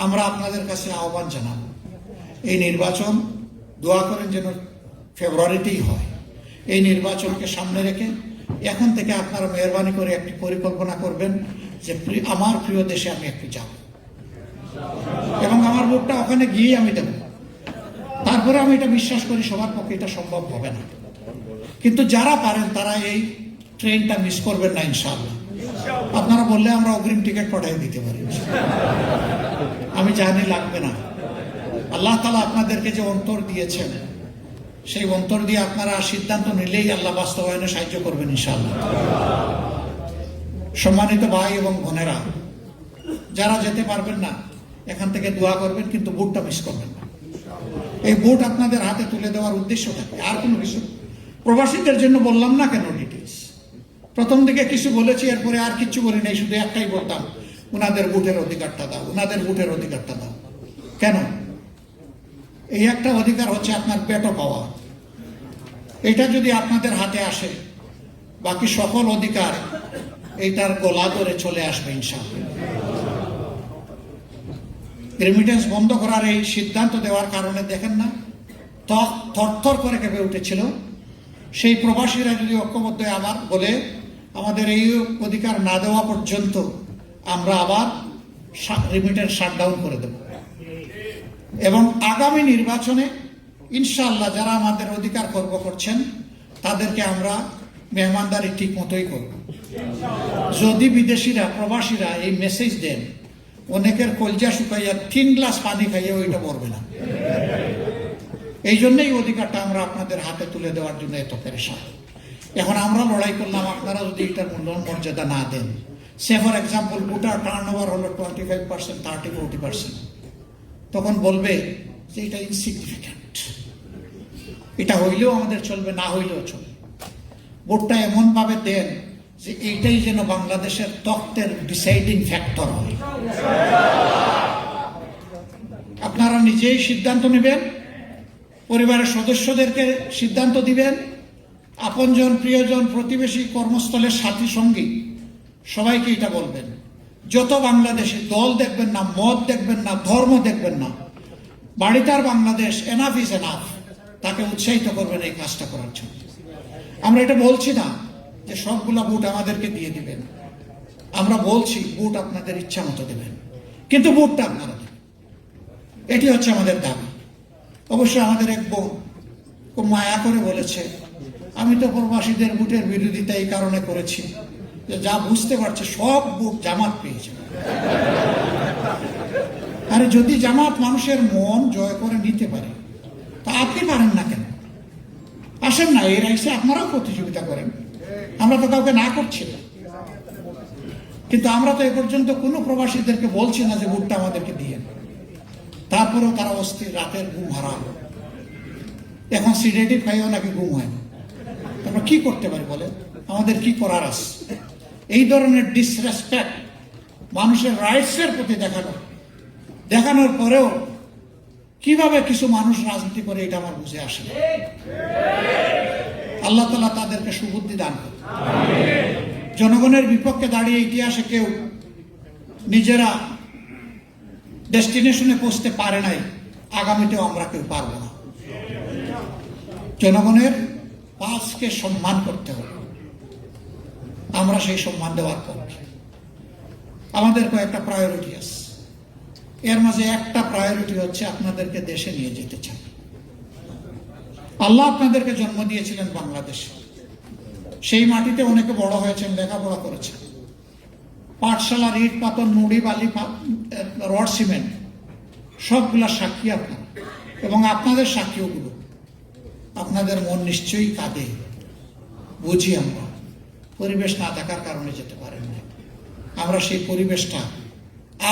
আমরা আপনাদের কাছে আহ্বান জানাবো, এই নির্বাচন দোয়া করেন যেন ফেব্রুয়ারিতেই হয়। এই নির্বাচনকে সামনে রেখে এখন থেকে আপনারা মেহরবানি করে একটি পরিকল্পনা করবেন যে আমার প্রিয় দেশে আমি একটু যাব এবং আমার ভোটটা ওখানে গিয়ে আমি দেব। তারপরে আমি এটা বিশ্বাস করি সবার পক্ষে এটা সম্ভব হবে না, কিন্তু যারা পারেন তারা এই ট্রেনটা মিস করবেন না ইনশাআল্লাহ। আপনারা বললে আমরা অগ্রিম টিকিট পাঠিয়ে দিতে পারি, আমি জানি লাগবে না। আল্লাহ তাআলা আপনাদেরকে যে অন্তর দিয়েছেন, সেই অন্তর দিয়ে আপনারা সিদ্ধান্ত নিলেই আল্লাহ বাস্তবায়নে সাহায্য করবেন ইনশাআল্লাহ। সম্মানিত ভাই এবং বোনেরা, যারা যেতে পারবেন না এখান থেকে দোয়া করবেন, কিন্তু ভোটটা মিস করবেন না। এই ভোট আপনাদের হাতে তুলে দেওয়ার উদ্দেশ্য থাকে, আর কোনো কিছু। প্রবাসীদের জন্য বললাম না কেন ডিটেলস, প্রথম দিকে কিছু বলেছি, এরপরে আর কিছু বলি নাই, শুধু একটাই বলতাম, ওনাদের ভোটের অধিকারটা দাও, ওনাদের ভোটের অধিকারটা দাও। কেন? এই একটা অধিকার হচ্ছে আপনার পেটও পাওয়া। এটা যদি আপনাদের হাতে আসে, বাকি সকল অধিকার এইটার গলা ধরে চলে আসবে ইনশাআল্লাহ। রেমিটেন্স বন্ধ করার এই সিদ্ধান্ত দেওয়ার কারণে দেখেন না থরথর করে কেঁপে উঠেছিল। সেই প্রবাসীরা যদি ঐক্যবদ্ধ আবার বলে আমাদের এই অধিকার না দেওয়া পর্যন্ত আমরা আবার রেমিটেন্স শাটডাউন করে দেব, এবং আগামী নির্বাচনে ইনশাআল্লাহ যারা আমাদের অধিকার খর্ব করছেন তাদেরকে আমরা মেহমানদারি ঠিক মতোই করব। যদি বিদেশিরা, প্রবাসীরা এই মেসেজ দেন, অনেকের কলজা শুকাইয়া 3 গ্লাস পানি খাইয়ে ওইটা পড়বে না। এই জন্যই অধিকারটা আমরা আপনাদের হাতে তুলে দেওয়ার জন্য এত পেরেশান। এখন আমরা লড়াই করলাম, আপনারা যদি এটার মর্যাদা না দেন। Say for example, voter turnover হলো 25%, 30-40%, তখন বলবে যে এটা ইনসিগনিফিক্যান্ট, এটা হইলেও আমাদের চলবে, না হইলেও চলবে। ভোটটা এমনভাবে দেন যে এইটাই যেন বাংলাদেশের তত্ত্বের ডিসাইডিং ফ্যাক্টর হয়। আপনারা নিজেই সিদ্ধান্ত নেবেন, পরিবারের সদস্যদেরকে সিদ্ধান্ত দিবেন, আপনজন, প্রিয়জন, প্রতিবেশী, কর্মস্থলের সাথী, সঙ্গী সবাইকে এটা বলবেন। যত বাংলাদেশে দল দেখবেন না, মত দেখবেন না, ধর্ম দেখবেন না, বাড়িটার বাংলাদেশ, এনাফ ইজ এনাফ, তাকে উৎসাহিত করবেন এই কাজটা করার জন্য। আমরা এটা বলছি না যে সবগুলা ভোট আমাদেরকে দিয়ে দিবেন, আমরা বলছি ভোট আপনাদের ইচ্ছা মতো দেবেন, কিন্তু ভোটটা আপনারা দেবেন, এটি হচ্ছে আমাদের দাবি। অবশ্যই আমাদের এক বোন খুব মায়া করে বলেছে, আমি তো প্রবাসীদের ভোটের বিরোধিতা এই কারণে করেছি যে যা বুঝতে পারছে সব ভোট জামাত পেয়েছে। আরে যদি জামাত মানুষের মন জয় করে নিতে পারে তা আপনি পারেন না কেন? আসেন না, এর এসে আপনারাও প্রতিযোগিতা করেন। আমরা তো কাউকে না করছি না, কিন্তু আমরা তো এ পর্যন্ত কোনো প্রবাসীদেরকে বলছি না যে ভোটটা আমাদেরকে দিয়ে। তারপরেও তারা অস্থির, রাতের ঘুম হারাম। এখন সিডেটিভ খাইও নাকি ঘুম হয় না। আমরা কি করতে পারি বলে? আমাদের কি করার আছে? এই ধরনের ডিসরেসপেক্ট মানুষের রাইটসের প্রতি দেখানোর পরেও কিভাবে কিছু মানুষ রাজনীতি করে এটা আমার বুঝে আসে না। আল্লাহ তাআলা তাদেরকে সুবুদ্ধি দান করুন। জনগণের বিপক্ষে দাঁড়িয়ে ইতিহাসে কেউ নিজেরা ডেস্টিনেশনে পৌঁছতে পারে নাই, আগামীতেও আমরা কেউ পারবো না। জনগণের পাঁচকে সম্মান করতে হবে, আমরা সেই সম্মান দেওয়ার পক্ষে। আমাদের কয়েকটা প্রায়োরিটি আছে, এর মাঝে একটা প্রায়োরিটি হচ্ছে আপনাদেরকে দেশে নিয়ে যেতে চান। আল্লাহ আপনাদেরকে জন্ম দিয়েছিলেন বাংলাদেশে, সেই মাটিতে অনেকে বড় হয়েছেন, লেখাপড়া করেছেন। পাঠশালার ইট পাথর নুড়ি বালি রড সিমেন্ট সবগুলা সাক্ষী আপনার, এবং আপনাদের সাক্ষীগুলো। আপনাদের মন নিশ্চয়ই কাঁদে, বুঝি আমরা। পরিবেশ না থাকার কারণে যেতে পারেন না। আমরা সেই পরিবেশটা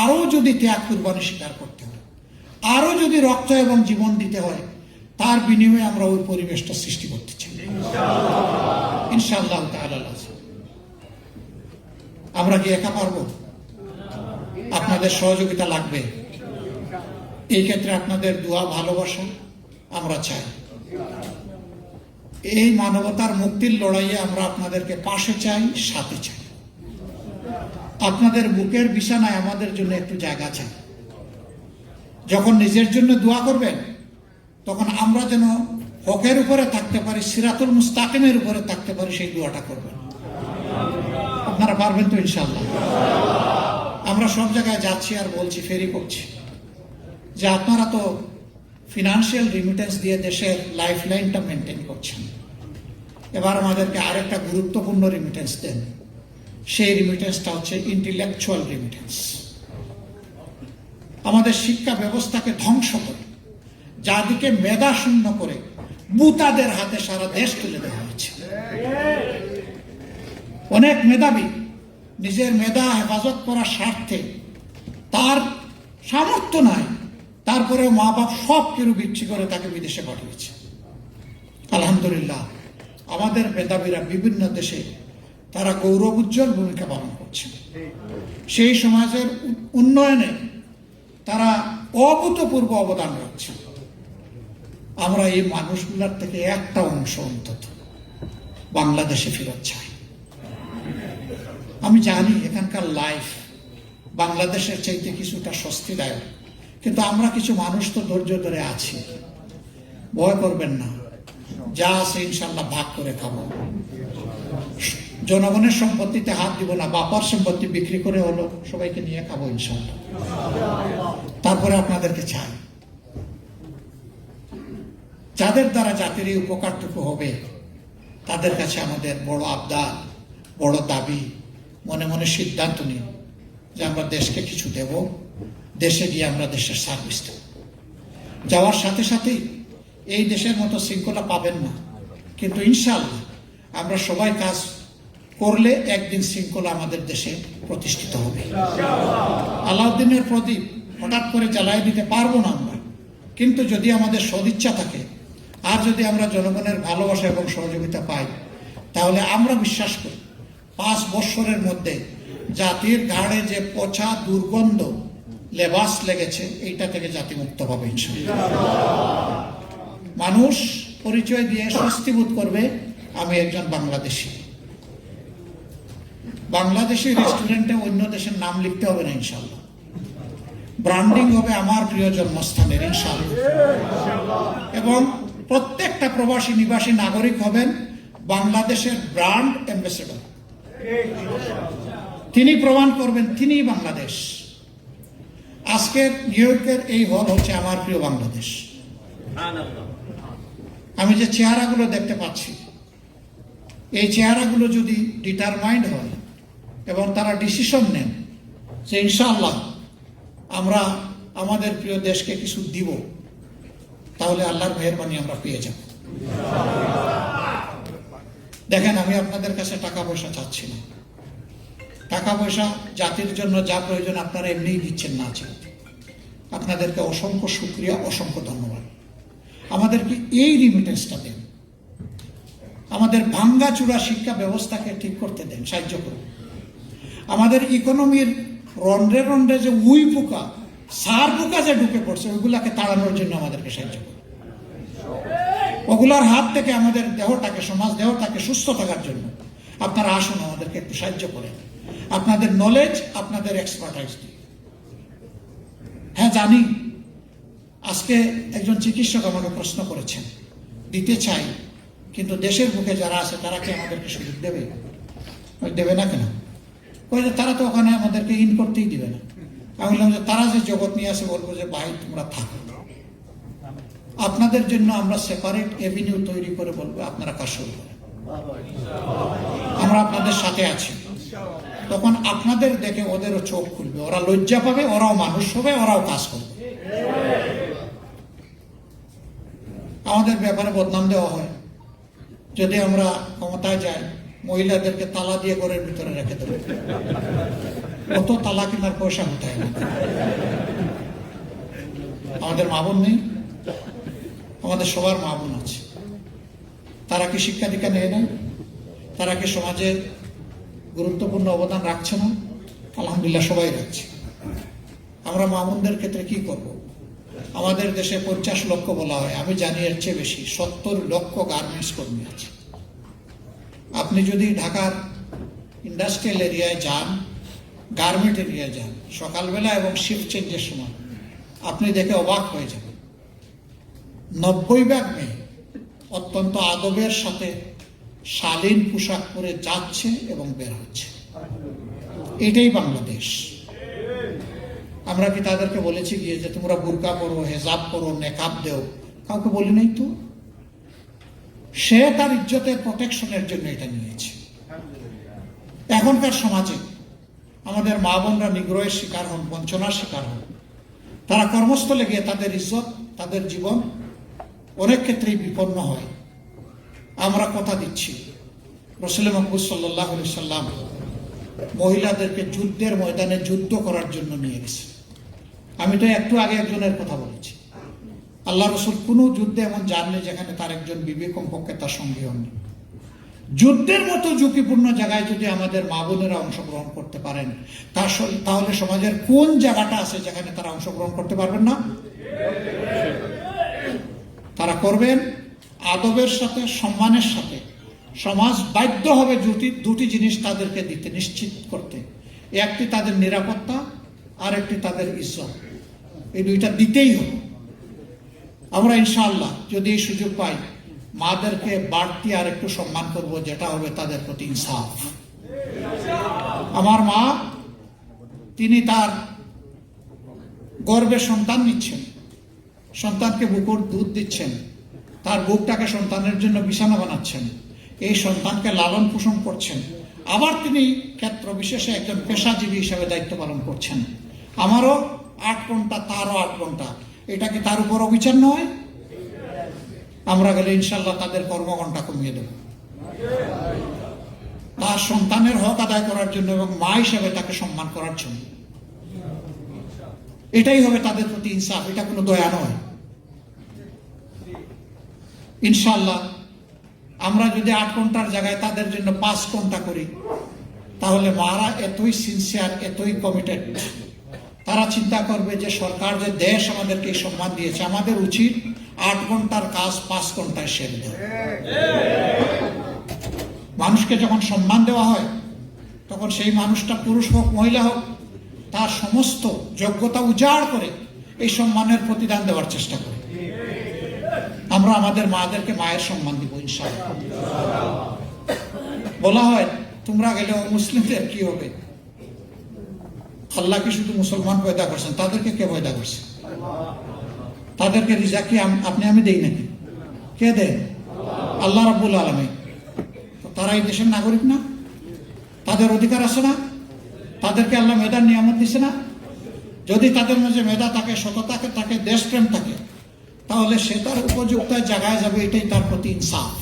আরো যদি ত্যাগ কুরবানি স্বীকার করতে হয়, আরো যদি রক্ত এবং জীবন দিতে হয়, তার বিনিময়ে আমরা ওই পরিবেশটা সৃষ্টি করতে চাই ইনশাআল্লাহ তাআলা। আমরা কি একা পারবো? আপনাদের সহযোগিতা লাগবে। এই ক্ষেত্রে আপনাদের দোয়া, ভালোবাসা আমরা চাই। এই মানবতার মুক্তির লড়াইয়ে আমরা আপনাদেরকে পাশে চাই, সাথে চাই। আপনাদের বুকের বিছানায় আমাদের জন্য একটু জায়গা চাই। যখন নিজের জন্য দোয়া করবেন, তখন আমরা যেন হকের উপরে থাকতে পারি, সিরাতুল মুস্তাকিমের উপরে থাকতে পারি, সেই দোয়াটা করবেন। আপনারা পারবেন তো ইনশাআল্লাহ? আমরা সব জায়গায় যাচ্ছি আর বলছি, ফেরি করছি যে আপনারা তো ফিনান্সিয়াল রিমিটেন্স দিয়ে দেশের লাইফ লাইনটা মেনটেন করছেন। এবার আমাদেরকে আরেকটা গুরুত্বপূর্ণ রিমিটেন্স দেন। সেই রিমিটেন্সটা হচ্ছে ইন্টেলেকচুয়াল রিমিটেন্স। আমাদের শিক্ষা ব্যবস্থাকে ধ্বংস করে, যাদিকে মেধা শূন্য করে বুতাদের হাতে সারা দেশ তুলে দেওয়া হয়েছে। অনেক মেধাবী নিজের মেধা হেফাজত করার স্বার্থে, তার সামর্থ্য নাই, তারপরেও মা বাপ সব কিছু বিক্রি করে তাকে বিদেশে পাঠিয়েছে। আলহামদুলিল্লাহ, আমাদের মেধাবীরা বিভিন্ন দেশে তারা গৌরব উজ্জ্বল ভূমিকা পালন করছে। সেই সমাজের উন্নয়নে তারা অভূতপূর্ব অবদান রাখছে। আমরা এই মানুষগুলোর থেকে একটা অংশ অন্তত বাংলাদেশে ফেরত চাই। আমি জানি এখানকার লাইফ বাংলাদেশের চাইতে কিছুটা স্বস্তিদায়ক, কিন্তু আমরা কিছু মানুষ তো ধৈর্য ধরে আছি। ভয় করবেন না, যা আছে ইনশাল্লাহ ভাগ করে খাবো। জনগণের সম্পত্তিতে হাত দিব না, বাপার সম্পত্তি বিক্রি করে হলো সবাইকে নিয়ে খাবো ইনশাল্লাহ। তারপরে আপনাদেরকে চাই, যাদের দ্বারা জাতির এই উপকারটুকু হবে, তাদের কাছে আমাদের বড় আবদার, বড় দাবি, মনে মনে সিদ্ধান্ত নিন যে আমরা দেশকে কিছু দেব, দেশে গিয়ে আমরা দেশের সার্ভিস দেব। যাওয়ার সাথে সাথেই এই দেশের মতো শৃঙ্খলা পাবেন না, কিন্তু ইনশাআল্লাহ আমরা সবাই কাজ করলে একদিন শৃঙ্খলা আমাদের দেশে প্রতিষ্ঠিত হবে। আলাউদ্দিনের প্রদীপ হঠাৎ করে জ্বালাই দিতে পারবো না আমরা, কিন্তু যদি আমাদের সদিচ্ছা থাকে আর যদি আমরা জনগণের ভালোবাসা এবং সহযোগিতা পাই, তাহলে আমরা বিশ্বাস করি 5 বছরের মধ্যে জাতির ঘাড়ে যে পচা দুর্গন্ধ লেবাস লেগেছে, এইটা থেকে জাতি মুক্ত পাবে ইনশাআল্লাহ। মানুষ পরিচয় দিয়ে স্বস্তি বোধ করবে, আমি একজন বাংলাদেশী। বাংলাদেশি রেস্টুরেন্টে অন্য দেশের নাম লিখতে হবে না ইনশাআল্লাহ। ব্র্যান্ডিং হবে আমার প্রিয় জন্মস্থানের ইনশাআল্লাহ। এবং প্রত্যেকটা প্রবাসী নিবাসী নাগরিক হবেন বাংলাদেশের ব্র্যান্ড অ্যাম্বাসেডর। তিনি প্রমাণ করবেন তিনিই বাংলাদেশ। আজকের নিউ ইয়র্কের এই হল হচ্ছে আমার প্রিয় বাংলাদেশ। আমি যে চেহারাগুলো দেখতে পাচ্ছি, এই চেহারাগুলো যদি ডিটারমাইন্ড হয় এবং তারা ডিসিশন নেন যে ইনশাআল্লাহ আমরা আমাদের প্রিয় দেশকে কিছু দিব, তাহলে আল্লাহর মেহেরবানি আমরা পেয়ে যাব। দেখেন, আমি আপনাদের কাছে টাকা পয়সা চাচ্ছি না। টাকা পয়সা জাতির জন্য যা প্রয়োজন আপনারা এমনিই দিচ্ছেন না। আপনাদেরকে অসংখ্য শুকরিয়া, অসংখ্য ধন্যবাদ। আমাদেরকে এই রিমিটেন্সটা দেন, আমাদের ভাঙ্গাচুরা শিক্ষা ব্যবস্থাকে ঠিক করতে দেন, সাহায্য করুন। আমাদের ইকোনমির রন্ধ্রে রন্ধ্রে যে উই পোকা, সার পোকা যে ঢুকে পড়ছে, ওইগুলাকে তাড়ানোর জন্য আমাদেরকে সাহায্য করুন। ওগুলার হাত থেকে আমাদের দেহটাকে, সমাজ দেহটাকে সুস্থ থাকার জন্য আপনারা আসুন, আমাদেরকে একটু সাহায্য করেন আপনাদের নলেজ, আপনাদের এক্সপার্টাইজ দিয়ে। হ্যাঁ জানি, আজকে একজন চিকিৎসক আমাকে প্রশ্ন করেছেন, দিতে চাই, কিন্তু দেশের বুকে যারা আছে তারা কি আমাদেরকে সুযোগ দেবে? দেবে না কেন? তারা তো ওখানে আমাদেরকে ইন করতেই দিবে না। আমি বললাম যে তারা যে জগৎ নিয়ে আসে, বলবো যে ভাই তোমরা থাকো, আপনাদের জন্য আমরা সেপারেট এভিনিউ তৈরি করে বলবো আপনারা কাজ শুরু করেন, আমরা আপনাদের সাথে আছি। তখন আপনাদের দেখে ওদেরও চোখ খুলবে, ওরা লজ্জা পাবে, ওরাও মানুষ হবে, ওরাও কাজ করবে। আমাদের ব্যাপারে বদনাম দেওয়া হয়, যদি আমরা ক্ষমতায় যাই মহিলাদেরকে তালা দিয়ে ঘরের ভিতরে রেখে দেবো। কত তালা কেনার পয়সা কোথায়? আমাদের মা বোন নেই? আমাদের সবার মা বোন আছে। তারা কি শিক্ষা দীক্ষা নেয় না? তারা কি সমাজে গুরুত্বপূর্ণ অবদান রাখছে না? আলহামদুলিল্লাহ সবাই রাখছে। আমরা মা বোনদের ক্ষেত্রে কি করব? আমাদের দেশে 50 লক্ষ বলা হয়, আমি জানি এর চেয়ে বেশি, 70 লক্ষ গার্মেন্টস কর্মী আছে। আপনি যদি ঢাকার ইন্ডাস্ট্রিয়াল এরিয়ায় যান, গার্মেন্ট এরিয়ায় যান, সকালবেলা এবং শিফট চেঞ্জের সময় আপনি দেখে অবাক হয়ে যাবেন। 90% মেয়ে অত্যন্ত আদবের সাথে শালীন পোশাক পরে যাচ্ছে এবং বের হচ্ছে। এটাই বাংলাদেশ। আমরা কি তাদেরকে বলেছি গিয়ে যে তোমরা বুরকা পরো, হেজাব পরো, নেকাব দেও? কাউকে বলি নাই তো। সে তার ইজ্জতের প্রোটেকশনের জন্য এটা নিয়েছে। এখনকার সমাজে আমাদের মা বোনরা নিগ্রহের শিকার হন, বঞ্চনার শিকার হন। তারা কর্মস্থলে গিয়ে তাদের ইজ্জত, তাদের জীবন অনেক ক্ষেত্রেই বিপন্ন হয়। আমরা কথা দিচ্ছি, রাসূল মুহাম্মদ সাল্লাল্লাহু আলাইহি সাল্লাম মহিলাদেরকে যুদ্ধের ময়দানে যুদ্ধ করার জন্য নিয়ে গেছে। আমি তো একটু আগে একজনের কথা বলেছি, আল্লাহ রসুল কোনো যুদ্ধে এমন যাননি যেখানে তার একজন বিবি কমপক্ষে তার সঙ্গী হননি। যুদ্ধের মতো ঝুঁকিপূর্ণ জায়গায় যদি আমাদের মা বোনেরা অংশগ্রহণ করতে পারেন, তাহলে সমাজের কোন জায়গাটা আছে যেখানে তারা অংশগ্রহণ করতে পারবেন না? তারা করবেন আদবের সাথে, সম্মানের সাথে। সমাজ বাধ্য হবে দুটি জিনিস তাদেরকে দিতে, নিশ্চিত করতে। একটি তাদের নিরাপত্তা, আর একটি তাদের ইজ্জত। এই দুইটা দিতেই হবে। আমরা ইনশাআল্লাহ যদি এই সুযোগ পাই, মাদেরকে বাড়তি আর একটু সম্মান করব, যেটা হবে তাদের প্রতি ইনসাফ। আমার মা, তিনি তার গর্ভে সন্তান নিচ্ছেন, সন্তানকে বুকুর দুধ দিচ্ছেন, তার বুকটাকে সন্তানের জন্য বিছানা বানাচ্ছেন, এই সন্তানকে লালন পোষণ করছেন। আবার তিনি ক্ষেত্র বিশেষে একজন পেশাজীবী হিসেবে দায়িত্ব পালন করছেন। আমারও 8 ঘন্টা, তারও 8 ঘন্টা। এটা কি তার উপর অবিচার নয়? আমরা গেলে ইনশাল্লাহ তাদের কর্মঘণ্টা কমিয়ে দেব, তার সন্তানের হক আদায় করার জন্য এবং মা হিসেবে তাকে সম্মান করার জন্য। এটাই হবে তাদের প্রতি ইনসাফ, এটা কোনো দয়া নয়। ইনশাল্লাহ আমরা যদি 8 ঘন্টার জায়গায় তাদের জন্য 5 ঘন্টা করি, তাহলে মারা এতই সিনসিয়ার, এতই কমিটেড, তারা চিন্তা করবে যে সরকার, যে দেশ আমাদেরকে এই সম্মান দিয়েছে, আমাদের উচিত 8 ঘন্টার কাজ 5 ঘন্টায় সেরে দেওয়া। মানুষকে যখন সম্মান দেওয়া হয়, তখন সেই মানুষটা পুরুষ হোক মহিলা হোক, তার সমস্ত যোগ্যতা উজাড় করে এই সম্মানের প্রতিদান দেওয়ার চেষ্টা করে। আমরা আমাদের মাদেরকে মায়ের সম্মান দিব ইনশাআল্লাহ। বলা হয় তোমরা গেলে মুসলিমদের কি হবে? আল্লাহ কি শুধু মুসলমান পয়দা করছেন? তাদেরকে কে পয়দা করছে? তাদেরকে রিজা কি আপনি আমি দেই নাকি? কে দেন? আল্লাহ রাব্বুল আলামিন। তারা এই দেশের নাগরিক না? তাদের অধিকার আছে না? তাদেরকে আল্লাহ মেধার নিয়ামত দিছে না? যদি তাদের মাঝে মেধা থাকে, সততা থাকে, দেশপ্রেম থাকে, তাহলে সে তার উপযুক্ত জায়গায় যাবে, এটাই তার প্রতি ইনসাফ।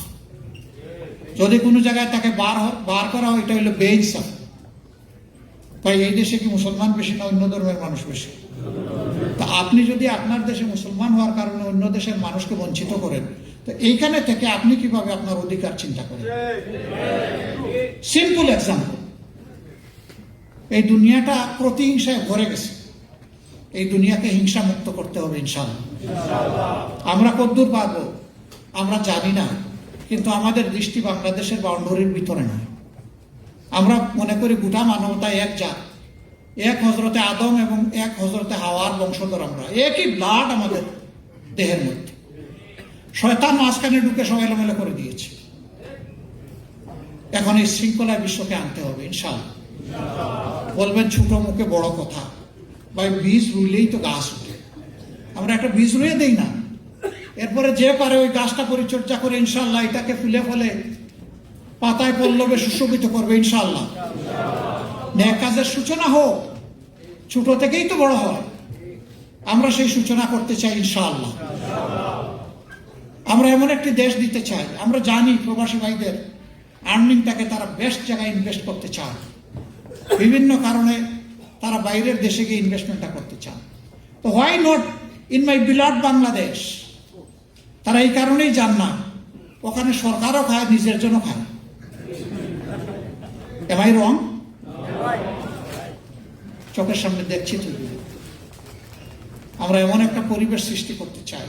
যদি কোনো জায়গায় তাকে বার করা হয়, এটা হলো বেইনসাফ। তাই এই দেশে কি মুসলমান বেশি না অন্য ধর্মের মানুষ বেশি? তা আপনি যদি আপনার দেশে মুসলমান হওয়ার কারণে অন্য দেশের মানুষকে বঞ্চিত করেন, তো এইখানে থেকে আপনি কিভাবে আপনার অধিকার চিন্তা করেন? সিম্পল এক্সাম্পল, এই দুনিয়াটা প্রতিহিংসায় ভরে গেছে। এই দুনিয়াকে হিংসা মুক্ত করতে হবে ইনশাআল্লাহ। আমরা কতদূর পারবো আমরা জানি না, কিন্তু আমাদের দৃষ্টি বাংলাদেশের বাউন্ডারির ভিতরে নয়। আমরা মনে করি গোটা মানবতা এক জাত, এক হযরতে আদম এবং এক হযরতে হাওয়ার বংশধর। আমরা একই ব্লাড আমাদের দেহের মধ্যে। শয়তান মাঝখানে ঢুকে সব এলোমেলো করে দিয়েছে। এখন এই শৃঙ্খলায় বিশ্বকে আনতে হবে ইনশাআল্লাহ। বলবেন ছোট মুখে বড় কথা, ভাই বীজ রুইলেই তো গাছ উঠে। আমরা একটা বীজ রুয়ে দেই না, এরপরে যে পারে ওই গাছটা পরিচর্যা করে ইনশাআল্লাহ এটাকে ফুলে ফলে পাতায় পল্লবে সুশোভিত করবে ইনশাআল্লাহ। নেক কাজের সূচনা হোক, ছোট থেকেই তো বড় হয়। আমরা সেই সূচনা করতে চাই ইনশাআল্লাহ। আমরা এমন একটি দেশ দিতে চাই, আমরা জানি প্রবাসী ভাইদের আর্নিংটাকে তারা বেস্ট জায়গায় ইনভেস্ট করতে চান। বিভিন্ন কারণে তারা বাইরের দেশে গিয়ে ইনভেস্টমেন্টটা করতে চান। তো why not in my beloved Bangladesh? তারা এই কারণেই যান না, ওখানে সরকারও খায়, নিজের জন্য খায়। এম আই রং? চোখের সামনে দেখছি তো। আমরা এমন একটা পরিবেশ সৃষ্টি করতে চাই,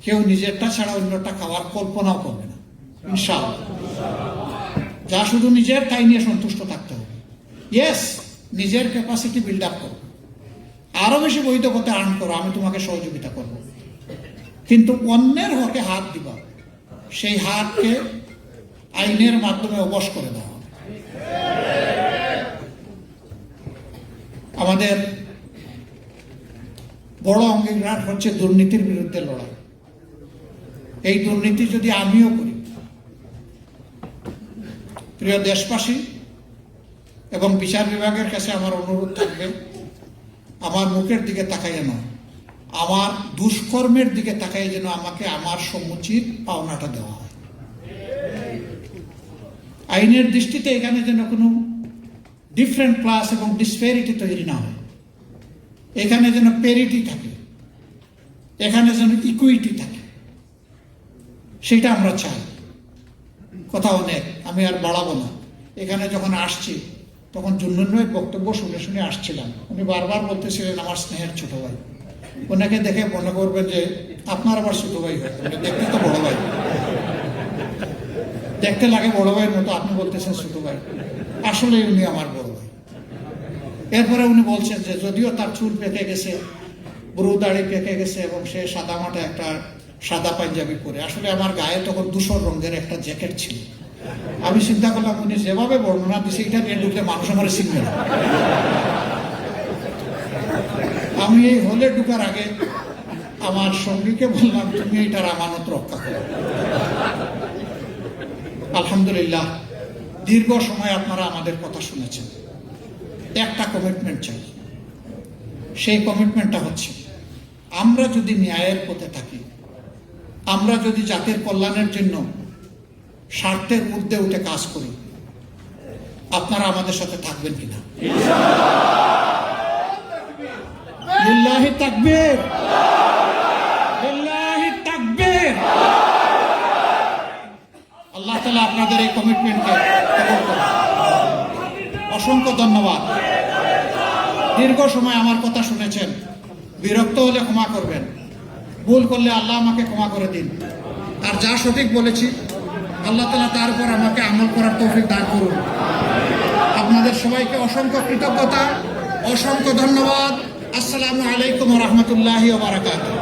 কেউ নিজেরটা ছাড়া অন্যটা খাওয়ার কল্পনাও করবে না ইনশাআল্লাহ। যা শুধু নিজের, তাই নিয়ে সন্তুষ্ট থাকতে হবে। ইয়েস, নিজের ক্যাপাসিটি বিল্ড আপ করো, আরো বেশি বৈধ পথে আর্ন করো, আমি তোমাকে সহযোগিতা করব। কিন্তু অন্যের হকে হাত দিবা, সেই হাতকে আইনের মাধ্যমে অবশ করে দেওয়া হবে। আমাদের বড় অঙ্গীকার হচ্ছে দুর্নীতির বিরুদ্ধে লড়াই। এই দুর্নীতি যদি আমিও করি, প্রিয় দেশবাসী এবং বিচার বিভাগের কাছে আমার অনুরোধ থাকবে, আমার মুখের দিকে তাকাইয়ে নয়, আমার দুষ্কর্মের দিকে তাকাইয়ে যেন আমাকে আমার সমুচিত পাওনাটা দেওয়া হয়। আইনের দৃষ্টিতে এখানে যেন কোনো ডিফারেন্ট ক্লাস এবং ডিসপেরিটি তৈরি না হয়। এখানে যেন পেরিটি থাকে, এখানে যেন ইকুইটি থাকে, সেটা আমরা চাই। কথা অনেক, আমি আর বাড়াবো না। এখানে যখন আসছি তখন জুন্নুনের বক্তব্য শুনে শুনে আসছিলাম। উনি বারবার বলতেছিলেন আমার স্নেহের ছোট ভাই। ওনাকে দেখে মনে করবেন যে আপনার আবার ছোট ভাই হয়, দেখতে তো বড় ভাই, দেখতে লাগে বড় ভাইয়ের মতো, আপনি বলতেছেন ছোট ভাই। আসলে উনি আমার বড় ভাই। এরপরে উনি বলছেন যে যদিও তার চুল পেকে গেছে, বুড়ো দাড়ি পেকে গেছে এবং সে সাদা মাটা একটা সাদা পাঞ্জাবি পরে, আসলে আমার গায়ে তখন ধূসর রঙের একটা জ্যাকেট ছিল। আমি চিন্তা করলাম উনি যেভাবে বর্ণনা দিচ্ছে এটা নিয়ে ঢুকলে মানুষ আমার চিনবে না। আমি এই হলে ঢুকার আগে আমার সঙ্গীকে বললাম তুমি এটার আমানত রক্ষা করো। আলহামদুলিল্লাহ, দীর্ঘ সময় আপনারা আমাদের কথা শুনেছেন। একটা কমিটমেন্ট চাই, সেই কমিটমেন্টটা হচ্ছে আমরা যদি ন্যায়ের পথে থাকি, আমরা যদি জাতির কল্যাণের জন্য স্বার্থের ঊর্ধ্বে উঠে কাজ করি, আপনারা আমাদের সাথে থাকবেন কিনা? লিল্লাহি তাকবীর, লিল্লাহি তাকবীর। আল্লাহ তাআলা আপনাদের এই কমিটমেন্টকে কবুল করুন। অসংখ্য ধন্যবাদ। দীর্ঘ সময় আমার কথা শুনেছেন, বিরক্ত হলে ক্ষমা করবেন, ভুল করলে আল্লাহ আমাকে ক্ষমা করে দিন। আর যা সঠিক বলেছি আল্লাহ তাআলা তার উপর আমাকে আমল করার তৌফিক দান করুন। আপনাদের সবাইকে অসংখ্য কৃতজ্ঞতা, অসংখ্য ধন্যবাদ। আসসালামু আলাইকুম ওয়া রাহমাতুল্লাহি ওয়া বারাকাতুহু।